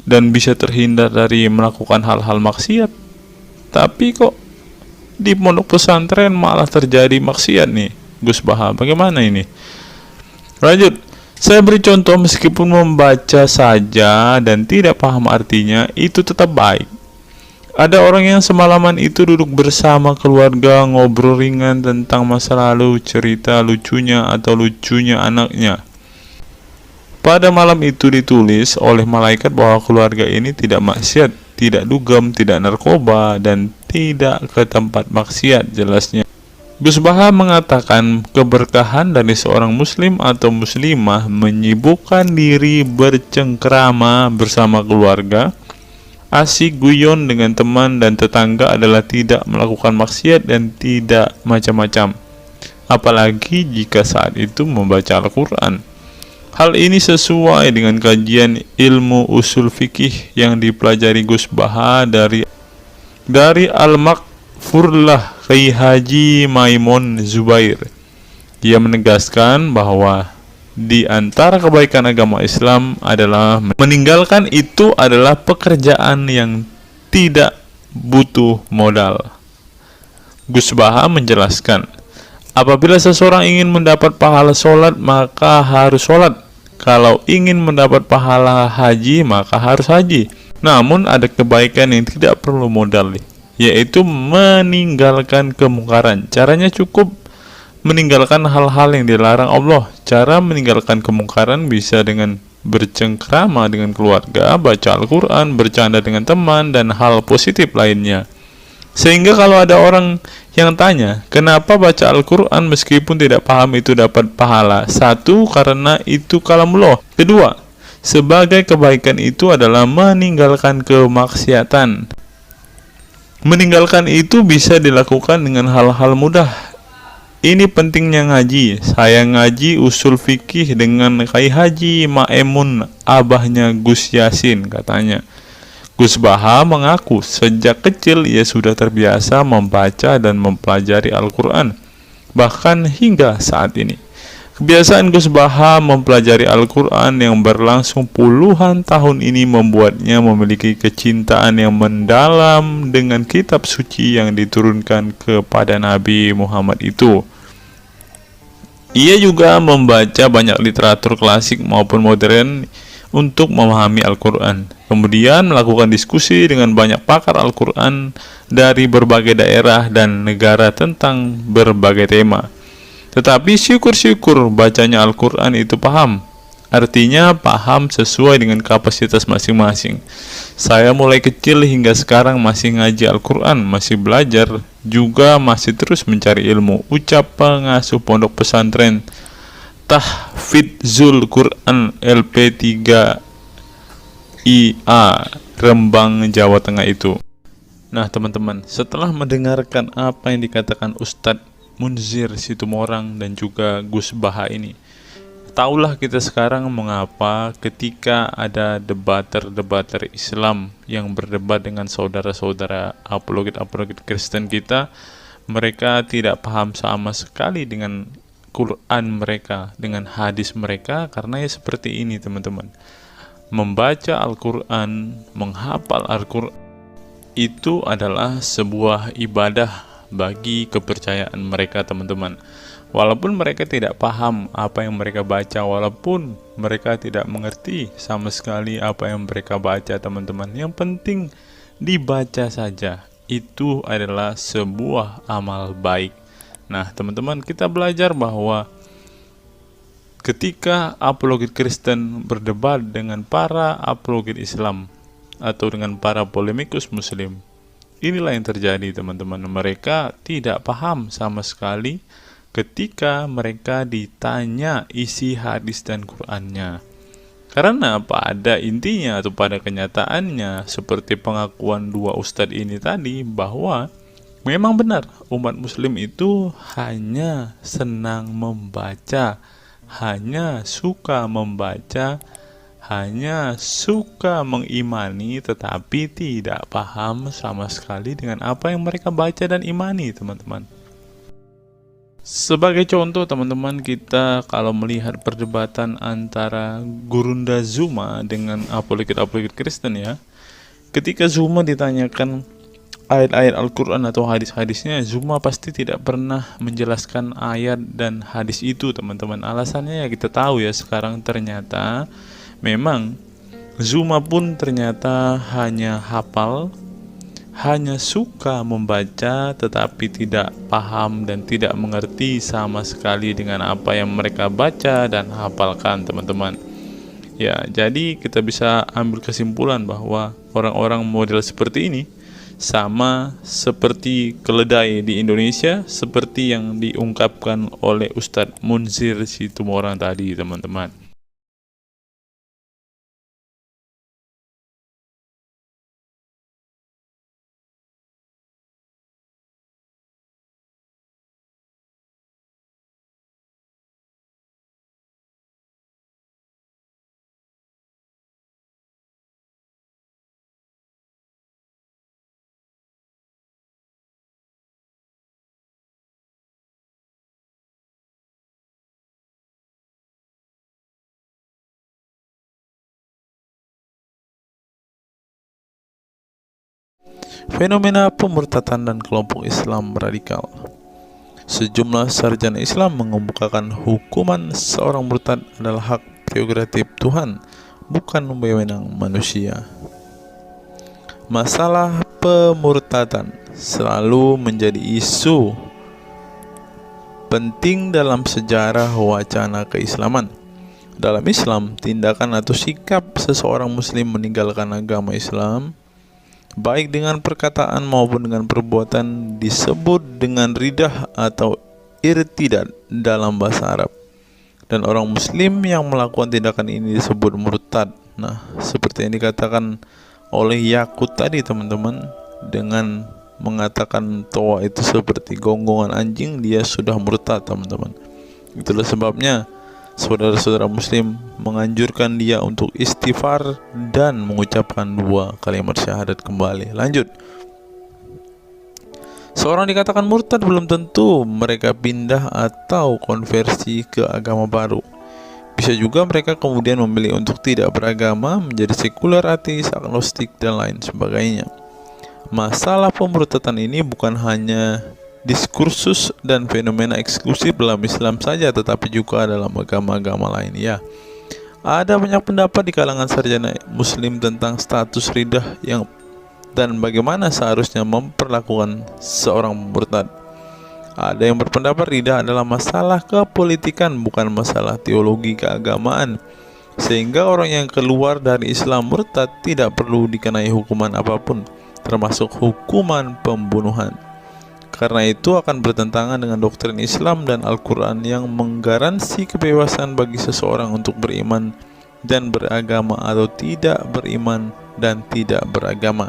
dan bisa terhindar dari melakukan hal-hal maksiat, tapi kok di pondok pesantren malah terjadi maksiat nih Gus Baha, bagaimana ini? Lanjut, saya beri contoh, meskipun membaca saja dan tidak paham artinya, itu tetap baik. Ada orang yang semalaman itu duduk bersama keluarga, ngobrol ringan tentang masa lalu, cerita lucunya atau lucunya anaknya. Pada malam itu ditulis oleh malaikat bahwa keluarga ini tidak maksiat, tidak dugem, tidak narkoba, dan tidak ke tempat maksiat, jelasnya. Gus Baha mengatakan keberkahan dari seorang muslim atau muslimah menyibukkan diri bercengkrama bersama keluarga, asik guyon dengan teman dan tetangga adalah tidak melakukan maksiat dan tidak macam-macam, apalagi jika saat itu membaca Al-Quran. Hal ini sesuai dengan kajian ilmu usul fikih yang dipelajari Gus Baha dari Al-Makfurlah Kiai Haji Maimun Zubair. Ia menegaskan bahwa di antara kebaikan agama Islam adalah meninggalkan itu adalah pekerjaan yang tidak butuh modal. Gus Baha menjelaskan, apabila seseorang ingin mendapat pahala sholat, maka harus sholat. Kalau ingin mendapat pahala haji, maka harus haji. Namun ada kebaikan yang tidak perlu modal, yaitu meninggalkan kemungkaran. Caranya cukup meninggalkan hal-hal yang dilarang Allah. Cara meninggalkan kemungkaran bisa dengan bercengkrama dengan keluarga, baca Al-Quran, bercanda dengan teman, dan hal positif lainnya. Sehingga kalau ada orang yang tanya, kenapa baca Al-Quran meskipun tidak paham itu dapat pahala? Satu, karena itu kalamullah. Kedua, sebagai kebaikan itu adalah meninggalkan kemaksiatan. Meninggalkan itu bisa dilakukan dengan hal-hal mudah. Ini pentingnya ngaji. Saya ngaji usul fikih dengan Kiai Haji Maimun, abahnya Gus Yasin, katanya. Gus Baha mengaku sejak kecil ia sudah terbiasa membaca dan mempelajari Al-Quran, bahkan hingga saat ini. Kebiasaan Gus Baha mempelajari Al-Quran yang berlangsung puluhan tahun ini membuatnya memiliki kecintaan yang mendalam dengan kitab suci yang diturunkan kepada Nabi Muhammad itu. Ia juga membaca banyak literatur klasik maupun modern untuk memahami Al-Quran. Kemudian melakukan diskusi dengan banyak pakar Al-Quran dari berbagai daerah dan negara tentang berbagai tema. Tetapi syukur-syukur bacanya Al-Quran itu paham. Artinya paham sesuai dengan kapasitas masing-masing. Saya mulai kecil hingga sekarang masih ngaji Al-Quran, masih belajar, juga masih terus mencari ilmu. Ucap pengasuh pondok pesantren Tahfidzul Quran LP3 IA Rembang, Jawa Tengah itu. Nah teman-teman, setelah mendengarkan apa yang dikatakan Ustadz Munzir Situmorang dan juga Gus Baha ini, Taulah kita sekarang mengapa ketika ada debater-debater Islam yang berdebat dengan saudara-saudara apologet-apologet Kristen kita, mereka tidak paham sama sekali dengan Quran mereka, dengan hadis mereka, karena ya seperti ini teman-teman. Membaca Al-Quran, menghafal Al-Quran, itu adalah sebuah ibadah bagi kepercayaan mereka teman-teman. Walaupun mereka tidak paham apa yang mereka baca, walaupun mereka tidak mengerti sama sekali apa yang mereka baca teman-teman, yang penting dibaca saja, itu adalah sebuah amal baik. Nah teman-teman, kita belajar bahwa ketika apologet Kristen berdebat dengan para apologet Islam atau dengan para polemikus Muslim, inilah yang terjadi teman-teman. Mereka tidak paham sama sekali ketika mereka ditanya isi hadis dan Qur'annya. Karena pada intinya atau pada kenyataannya, seperti pengakuan dua ustadz ini tadi, bahwa memang benar umat muslim itu hanya senang membaca, hanya suka membaca, hanya suka mengimani, tetapi tidak paham sama sekali dengan apa yang mereka baca dan imani teman-teman. Sebagai contoh teman-teman, kita kalau melihat perdebatan antara Gurunda Zuma dengan apologet-apologet Kristen ya, ketika Zuma ditanyakan ayat-ayat Al-Quran atau hadis-hadisnya, Zuma pasti tidak pernah menjelaskan ayat dan hadis itu teman-teman. Alasannya ya kita tahu ya, sekarang ternyata memang Zuma pun ternyata hanya hafal, hanya suka membaca, tetapi tidak paham dan tidak mengerti sama sekali dengan apa yang mereka baca dan hafalkan teman-teman. Ya, jadi kita bisa ambil kesimpulan bahwa orang-orang model seperti ini sama seperti keledai di Indonesia, seperti yang diungkapkan oleh Ustadz Munzir Situmorang tadi teman-teman. Fenomena pemurtadan dan kelompok Islam radikal. Sejumlah sarjana Islam mengemukakan hukuman seorang murtad adalah hak prerogatif Tuhan, bukan wewenang manusia. Masalah pemurtadan selalu menjadi isu penting dalam sejarah wacana keislaman. Dalam Islam, tindakan atau sikap seseorang muslim meninggalkan agama Islam, baik dengan perkataan maupun dengan perbuatan, disebut dengan ridah atau irtidad dalam bahasa Arab. Dan orang muslim yang melakukan tindakan ini disebut murtad. Nah, seperti yang dikatakan oleh Yakut tadi teman-teman, dengan mengatakan toa itu seperti gonggongan anjing, dia sudah murtad teman-teman. Itulah sebabnya saudara-saudara muslim menganjurkan dia untuk istighfar dan mengucapkan 2 kalimat syahadat kembali. Lanjut. Seorang dikatakan murtad belum tentu mereka pindah atau konversi ke agama baru. Bisa juga mereka kemudian memilih untuk tidak beragama, menjadi sekuler, ateis, agnostik, dan lain sebagainya. Masalah pemurtadan ini bukan hanya diskursus dan fenomena eksklusif dalam Islam saja, tetapi juga dalam agama-agama lain ya. Ada banyak pendapat di kalangan sarjana muslim tentang status ridah yang dan bagaimana seharusnya memperlakukan seorang murtad. Ada yang berpendapat ridah adalah masalah kepolitikan, bukan masalah teologi keagamaan, sehingga orang yang keluar dari Islam murtad tidak perlu dikenai hukuman apapun, termasuk hukuman pembunuhan. Karena itu akan bertentangan dengan doktrin Islam dan Al-Quran yang menggaransi kebebasan bagi seseorang untuk beriman dan beragama atau tidak beriman dan tidak beragama.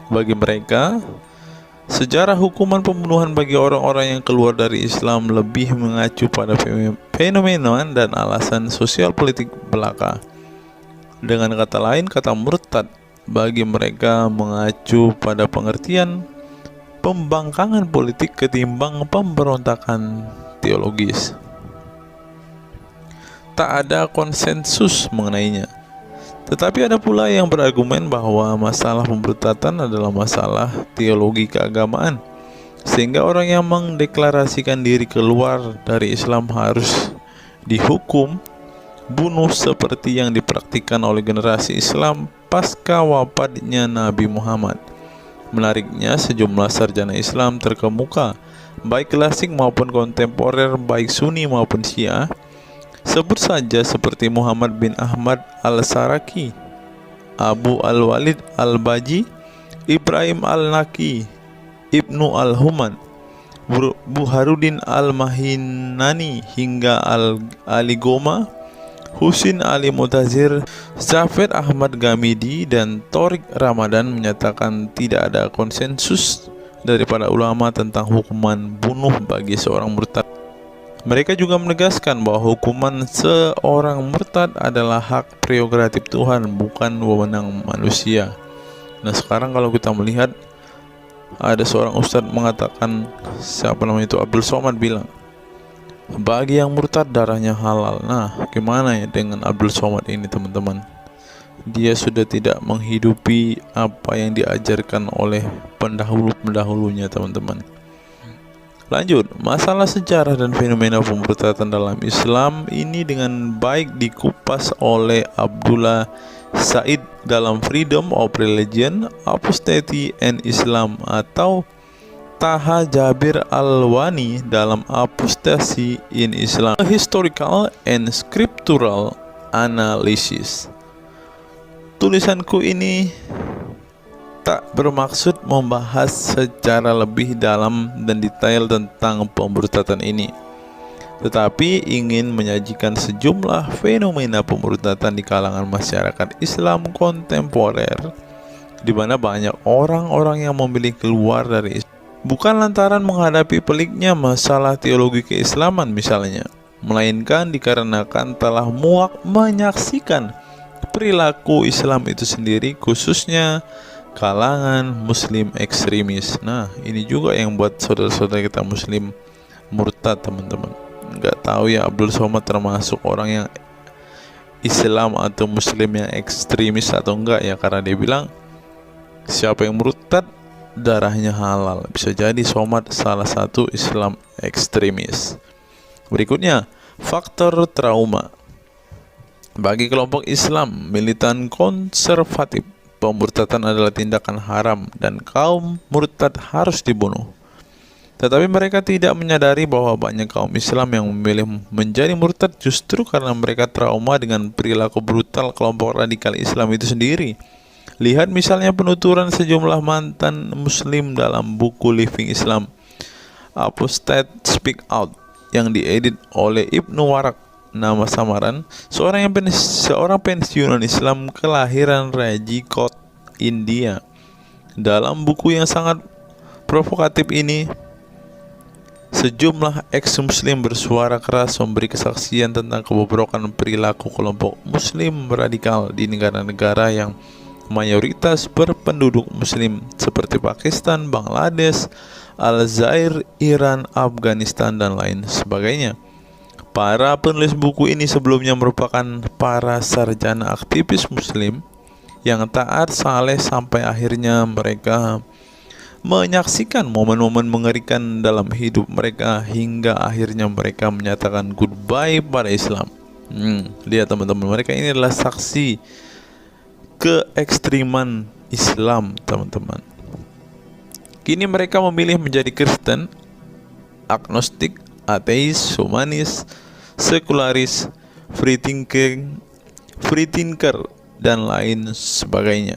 Bagi mereka, Sejarah hukuman pembunuhan bagi orang-orang yang keluar dari Islam lebih mengacu pada fenomena dan alasan sosial politik belaka. Dengan kata lain, kata murtad bagi mereka mengacu pada pengertian pembangkangan politik ketimbang pemberontakan teologis. Tak ada konsensus mengenainya. Tetapi ada pula yang berargumen bahwa masalah pemurtadan adalah masalah teologi keagamaan, sehingga orang yang mendeklarasikan diri keluar dari Islam harus dihukum bunuh seperti yang dipraktikkan oleh generasi Islam pasca wafatnya Nabi Muhammad. Menariknya, sejumlah sarjana Islam terkemuka, baik klasik maupun kontemporer, baik Sunni maupun Syiah, sebut saja seperti Muhammad bin Ahmad al-Saraki, Abu al-Walid al-Baji, Ibrahim al-Naqi, Ibnu al-Human, Buharuddin al-Mahinani hingga Ali Goma, Husin Ali Mutazir, Zafir Ahmad Gamidi, dan Torik Ramadan menyatakan tidak ada konsensus dari para ulama tentang hukuman bunuh bagi seorang murtad. Mereka juga menegaskan bahwa hukuman seorang murtad adalah hak prerogatif Tuhan, bukan wewenang manusia. Nah, sekarang kalau kita melihat, ada seorang ustadz mengatakan, siapa namanya itu, Abdul Somad, bilang bagi yang murtad darahnya halal. Nah, gimana ya dengan Abdul Somad ini, teman-teman? Dia sudah tidak menghidupi apa yang diajarkan oleh pendahulu-pendahulunya, teman-teman. Lanjut, masalah sejarah dan fenomena pemurtadan dalam Islam ini dengan baik dikupas oleh Abdullah Said dalam Freedom of Religion, Apostasy and Islam, atau Taha Jabir Al-Wani dalam Apostasy in Islam, A Historical and Scriptural Analysis. Tulisanku ini tak bermaksud membahas secara lebih dalam dan detail tentang pemurtadan ini, tetapi ingin menyajikan sejumlah fenomena pemurtadan di kalangan masyarakat Islam kontemporer, di mana banyak orang-orang yang memilih keluar dari Islam bukan lantaran menghadapi peliknya masalah teologi keislaman misalnya, melainkan dikarenakan telah muak menyaksikan perilaku Islam itu sendiri, khususnya kalangan muslim ekstremis. Nah, ini juga yang buat saudara-saudara kita muslim murtad, teman-teman. Nggak tahu ya Abdul Somad termasuk orang yang Islam atau muslim yang ekstremis atau enggak ya, karena dia bilang siapa yang murtad darahnya halal. Bisa jadi Somad salah satu Islam ekstremis. Berikutnya, faktor trauma. Bagi kelompok Islam militan konservatif, pemurtadan adalah tindakan haram dan kaum murtad harus dibunuh. Tetapi mereka tidak menyadari bahwa banyak kaum Islam yang memilih menjadi murtad justru karena mereka trauma dengan perilaku brutal kelompok radikal Islam itu sendiri. Lihat misalnya penuturan sejumlah mantan muslim dalam buku Living Islam, Apostate Speak Out, yang diedit oleh Ibnu Warak, nama samaran, seorang pensiunan Islam kelahiran Rajkot, India. Dalam buku yang sangat provokatif ini, sejumlah ex-muslim bersuara keras memberi kesaksian tentang kebobrokan perilaku kelompok muslim radikal di negara-negara yang mayoritas berpenduduk muslim seperti Pakistan, Bangladesh, Aljazair, Iran, Afghanistan, dan lain sebagainya. Para penulis buku ini sebelumnya merupakan para sarjana aktivis muslim yang taat saleh sampai akhirnya mereka menyaksikan momen-momen mengerikan dalam hidup mereka hingga akhirnya mereka menyatakan goodbye pada Islam. Lihat teman-teman, mereka ini adalah saksi keekstriman Islam, teman-teman. Kini mereka memilih menjadi Kristen, agnostik, ateis, humanis, sekularis, free thinker, dan lain sebagainya.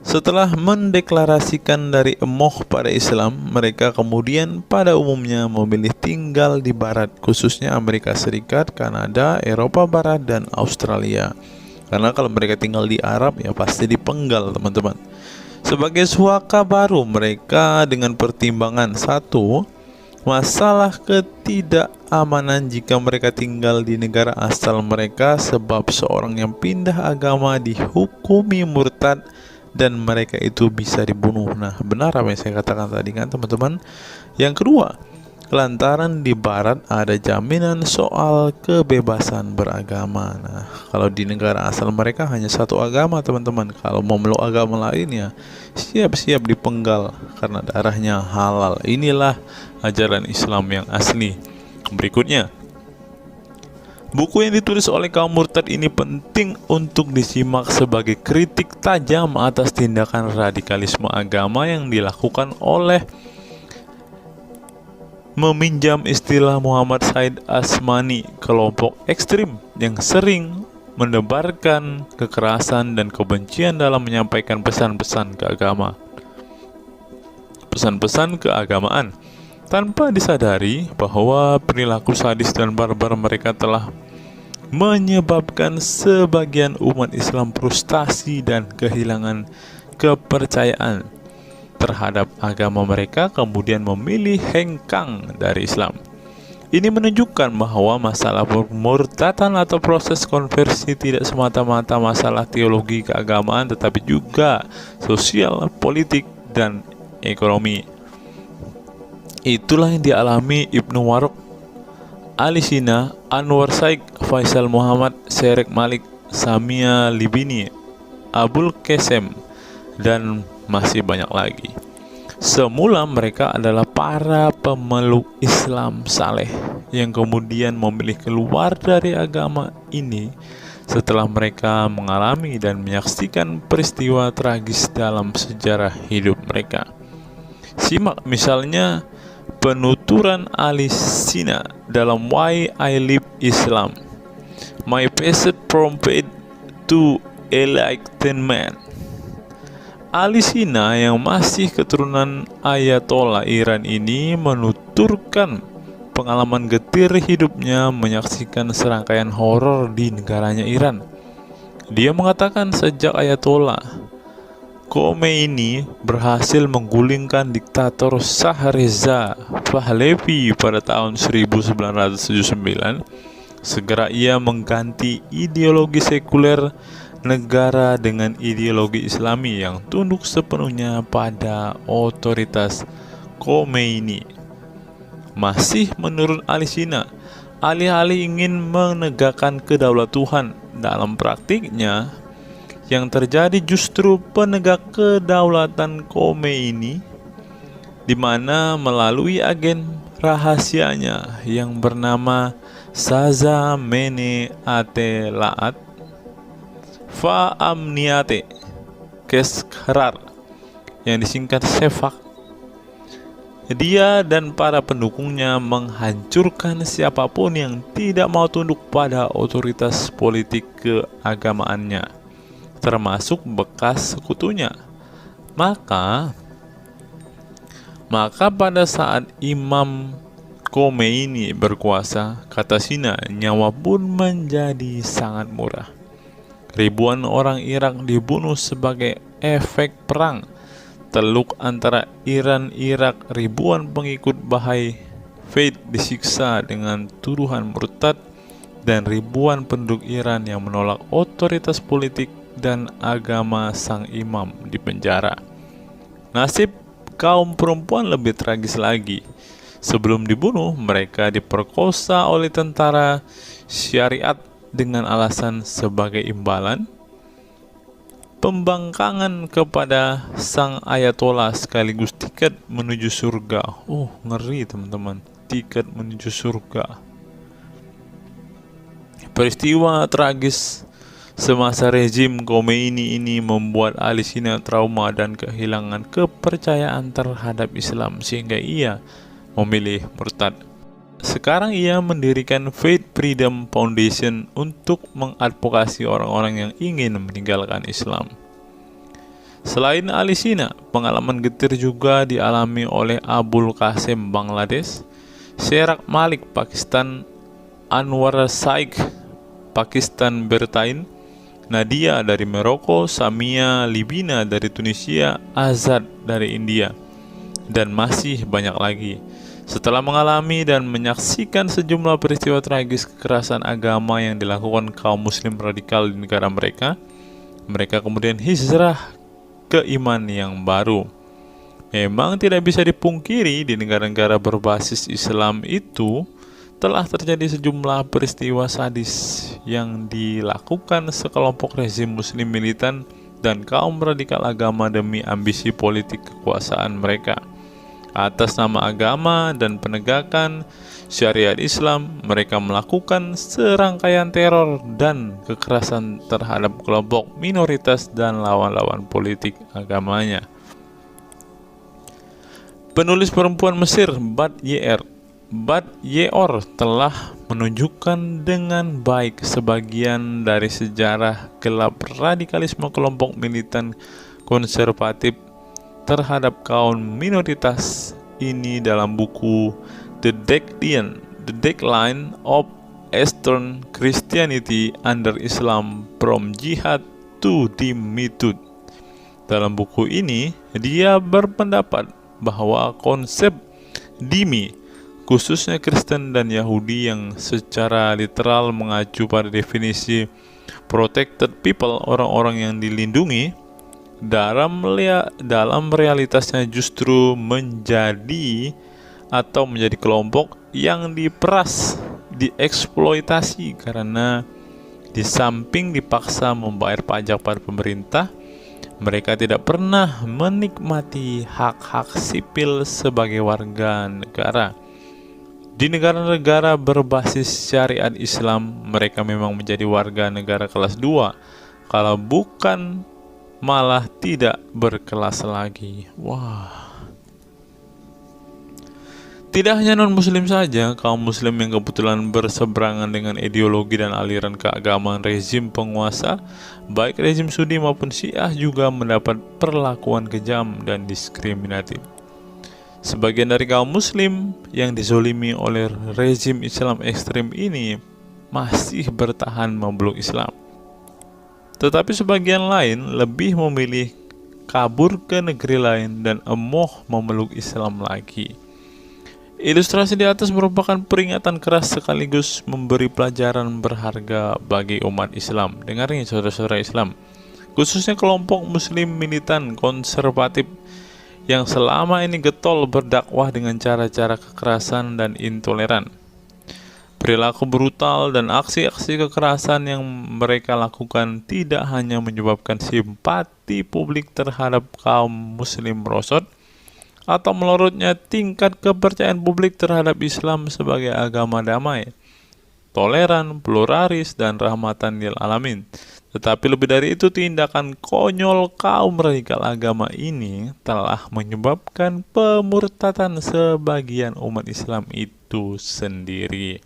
Setelah mendeklarasikan dari emoh pada Islam, mereka kemudian pada umumnya memilih tinggal di Barat, khususnya Amerika Serikat, Kanada, Eropa Barat, dan Australia. Karena kalau mereka tinggal di Arab ya pasti dipenggal, teman-teman. Sebagai suaka baru mereka dengan pertimbangan satu, masalah ketidakamanan jika mereka tinggal di negara asal mereka sebab seorang yang pindah agama dihukumi murtad dan mereka itu bisa dibunuh. Nah, benar apa yang saya katakan tadi kan teman-teman. Yang kedua, lantaran di barat ada jaminan soal kebebasan beragama. Nah, kalau di negara asal mereka hanya satu agama teman-teman. Kalau mau meluk agama lainnya siap-siap dipenggal karena darahnya halal. Inilah ajaran Islam yang asli. Berikutnya, buku yang ditulis oleh kaum murtad ini penting untuk disimak sebagai kritik tajam atas tindakan radikalisme agama yang dilakukan oleh, meminjam istilah Muhammad Said Asmani, kelompok ekstrim yang sering menebarkan kekerasan dan kebencian dalam menyampaikan pesan-pesan keagamaan tanpa disadari bahwa perilaku sadis dan barbar mereka telah menyebabkan sebagian umat Islam frustasi dan kehilangan kepercayaan terhadap agama mereka, kemudian memilih hengkang dari Islam. Ini menunjukkan bahwa masalah pemurtadan atau proses konversi tidak semata-mata masalah teologi keagamaan, tetapi juga sosial, politik, dan ekonomi. Itulah yang dialami Ibnu Warraq, Ali Sina, Anwar Saik, Faisal Muhammad, Syarek Malik, Samia Libini, Abul Qasem, dan masih banyak lagi. Semula mereka adalah para pemeluk Islam saleh yang kemudian memilih keluar dari agama ini setelah mereka mengalami dan menyaksikan peristiwa tragis dalam sejarah hidup mereka. Simak misalnya penuturan Ali Sina dalam Why I Live Islam, My Passage from Faith to Enlightenment. Ali Sina yang masih keturunan Ayatollah Iran ini menuturkan pengalaman getir hidupnya menyaksikan serangkaian horor di negaranya Iran. Dia mengatakan sejak Ayatollah Khomeini berhasil menggulingkan diktator Shah Reza Pahlavi pada tahun 1979, segera ia mengganti ideologi sekuler negara dengan ideologi Islami yang tunduk sepenuhnya pada otoritas Khomeini. Masih menurut Ali Sina, alih-alih ingin menegakkan kedaulat Tuhan, dalam praktiknya yang terjadi justru penegak kedaulatan Khomeini, di mana melalui agen rahasianya yang bernama Saza Mene Atelaat Fa Amniate Keskharar yang disingkat Sefak, dia dan para pendukungnya menghancurkan siapapun yang tidak mau tunduk pada otoritas politik keagamaannya, termasuk bekas sekutunya. Maka pada saat Imam Khomeini berkuasa, kata Sina, nyawa pun menjadi sangat murah. Ribuan orang Irak dibunuh sebagai efek perang teluk antara Iran-Irak. Ribuan pengikut Bahai Faith disiksa dengan tuduhan murtad, dan ribuan penduduk Iran yang menolak otoritas politik dan agama sang imam dipenjara. Nasib kaum perempuan lebih tragis lagi. Sebelum dibunuh, mereka diperkosa oleh tentara syariat dengan alasan sebagai imbalan pembangkangan kepada sang ayatollah sekaligus tiket menuju surga. Oh, ngeri teman-teman, tiket menuju surga. Peristiwa tragis semasa rezim Khomeini ini membuat Ali Sina trauma dan kehilangan kepercayaan terhadap Islam sehingga ia memilih murtad. Sekarang ia mendirikan Faith Freedom Foundation untuk mengadvokasi orang-orang yang ingin meninggalkan Islam. Selain Ali Sina, pengalaman getir juga dialami oleh Abul Qasem Bangladesh, Syarek Malik Pakistan, Anwar Saik Pakistan Bertain, Nadia dari Maroko, Samia Libina dari Tunisia, Azad dari India, dan masih banyak lagi. Setelah mengalami dan menyaksikan sejumlah peristiwa tragis kekerasan agama yang dilakukan kaum muslim radikal di negara mereka, mereka kemudian hijrah ke iman yang baru. Memang tidak bisa dipungkiri di negara-negara berbasis Islam itu telah terjadi sejumlah peristiwa sadis yang dilakukan sekelompok rezim muslim militan dan kaum radikal agama demi ambisi politik kekuasaan mereka. Atas nama agama dan penegakan syariat Islam, mereka melakukan serangkaian teror dan kekerasan terhadap kelompok minoritas dan lawan-lawan politik agamanya. Penulis perempuan Mesir Bat Ye'or telah menunjukkan dengan baik sebagian dari sejarah gelap radikalisme kelompok militan konservatif terhadap kaum minoritas ini dalam buku The Decline of Eastern Christianity Under Islam From Jihad to Dhimmitud. Dalam buku ini, dia berpendapat bahwa konsep dhimmi, khususnya Kristen dan Yahudi yang secara literal mengacu pada definisi protected people, orang-orang yang dilindungi, dalam realitasnya justru menjadi kelompok yang diperas, dieksploitasi karena di samping dipaksa membayar pajak pada pemerintah, mereka tidak pernah menikmati hak-hak sipil sebagai warga negara. Di negara-negara berbasis syariat Islam, mereka memang menjadi warga negara kelas 2, kalau bukan malah tidak berkelas lagi. Wah. Tidak hanya non-muslim saja, kaum muslim yang kebetulan berseberangan dengan ideologi dan aliran keagamaan rezim penguasa, baik rezim Sunni maupun Syiah, juga mendapat perlakuan kejam dan diskriminatif. Sebagian dari kaum muslim yang dizolimi oleh rezim Islam ekstrem ini masih bertahan memeluk Islam. Tetapi sebagian lain lebih memilih kabur ke negeri lain dan emoh memeluk Islam lagi. Ilustrasi di atas merupakan peringatan keras sekaligus memberi pelajaran berharga bagi umat Islam. Dengarnya saudara-saudara Islam, khususnya kelompok muslim militan konservatif yang selama ini getol berdakwah dengan cara-cara kekerasan dan intoleran. Perilaku brutal dan aksi-aksi kekerasan yang mereka lakukan tidak hanya menyebabkan simpati publik terhadap kaum muslim merosot, atau melorotnya tingkat kepercayaan publik terhadap Islam sebagai agama damai, toleran, pluralis, dan rahmatan lil alamin. Tetapi lebih dari itu, tindakan konyol kaum radikal agama ini telah menyebabkan pemurtadan sebagian umat Islam itu sendiri.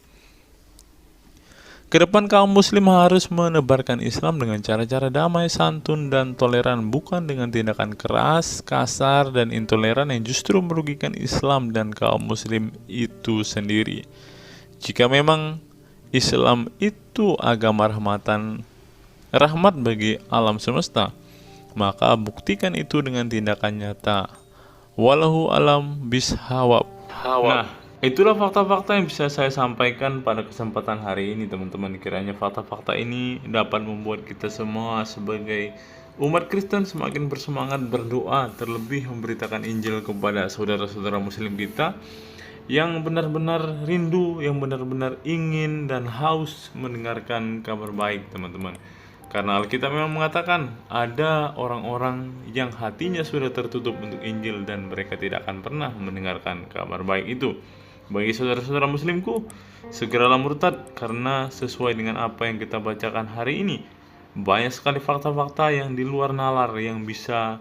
Kedepan kaum muslim harus menebarkan Islam dengan cara-cara damai, santun, dan toleran, bukan dengan tindakan keras, kasar, dan intoleran yang justru merugikan Islam dan kaum muslim itu sendiri. Jika memang Islam itu agama rahmat bagi alam semesta, maka buktikan itu dengan tindakan nyata. Wallahu alam bishawab. Nah, itulah fakta-fakta yang bisa saya sampaikan pada kesempatan hari ini, teman-teman. Kiranya fakta-fakta ini dapat membuat kita semua sebagai umat Kristen semakin bersemangat berdoa, terlebih memberitakan Injil kepada saudara-saudara muslim kita yang benar-benar rindu, yang benar-benar ingin dan haus mendengarkan kabar baik, teman-teman. Karena Alkitab memang mengatakan ada orang-orang yang hatinya sudah tertutup untuk Injil dan mereka tidak akan pernah mendengarkan kabar baik itu. Bagi saudara-saudara muslimku, segeralah murtad, karena sesuai dengan apa yang kita bacakan hari ini, banyak sekali fakta-fakta yang di luar nalar yang bisa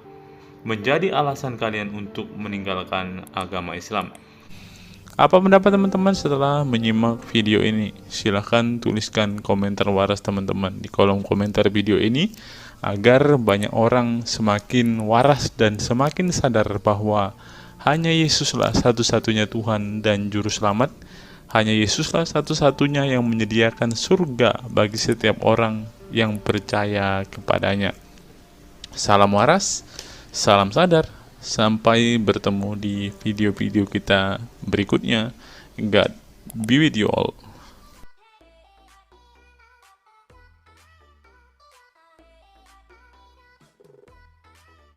menjadi alasan kalian untuk meninggalkan agama Islam. Apa pendapat teman-teman setelah menyimak video ini? Silahkan tuliskan komentar waras teman-teman di kolom komentar video ini, agar banyak orang semakin waras dan semakin sadar bahwa hanya Yesuslah satu-satunya Tuhan dan Juru Selamat. Hanya Yesuslah satu-satunya yang menyediakan surga bagi setiap orang yang percaya kepadanya. Salam waras, salam sadar. Sampai bertemu di video-video kita berikutnya. God be with you all.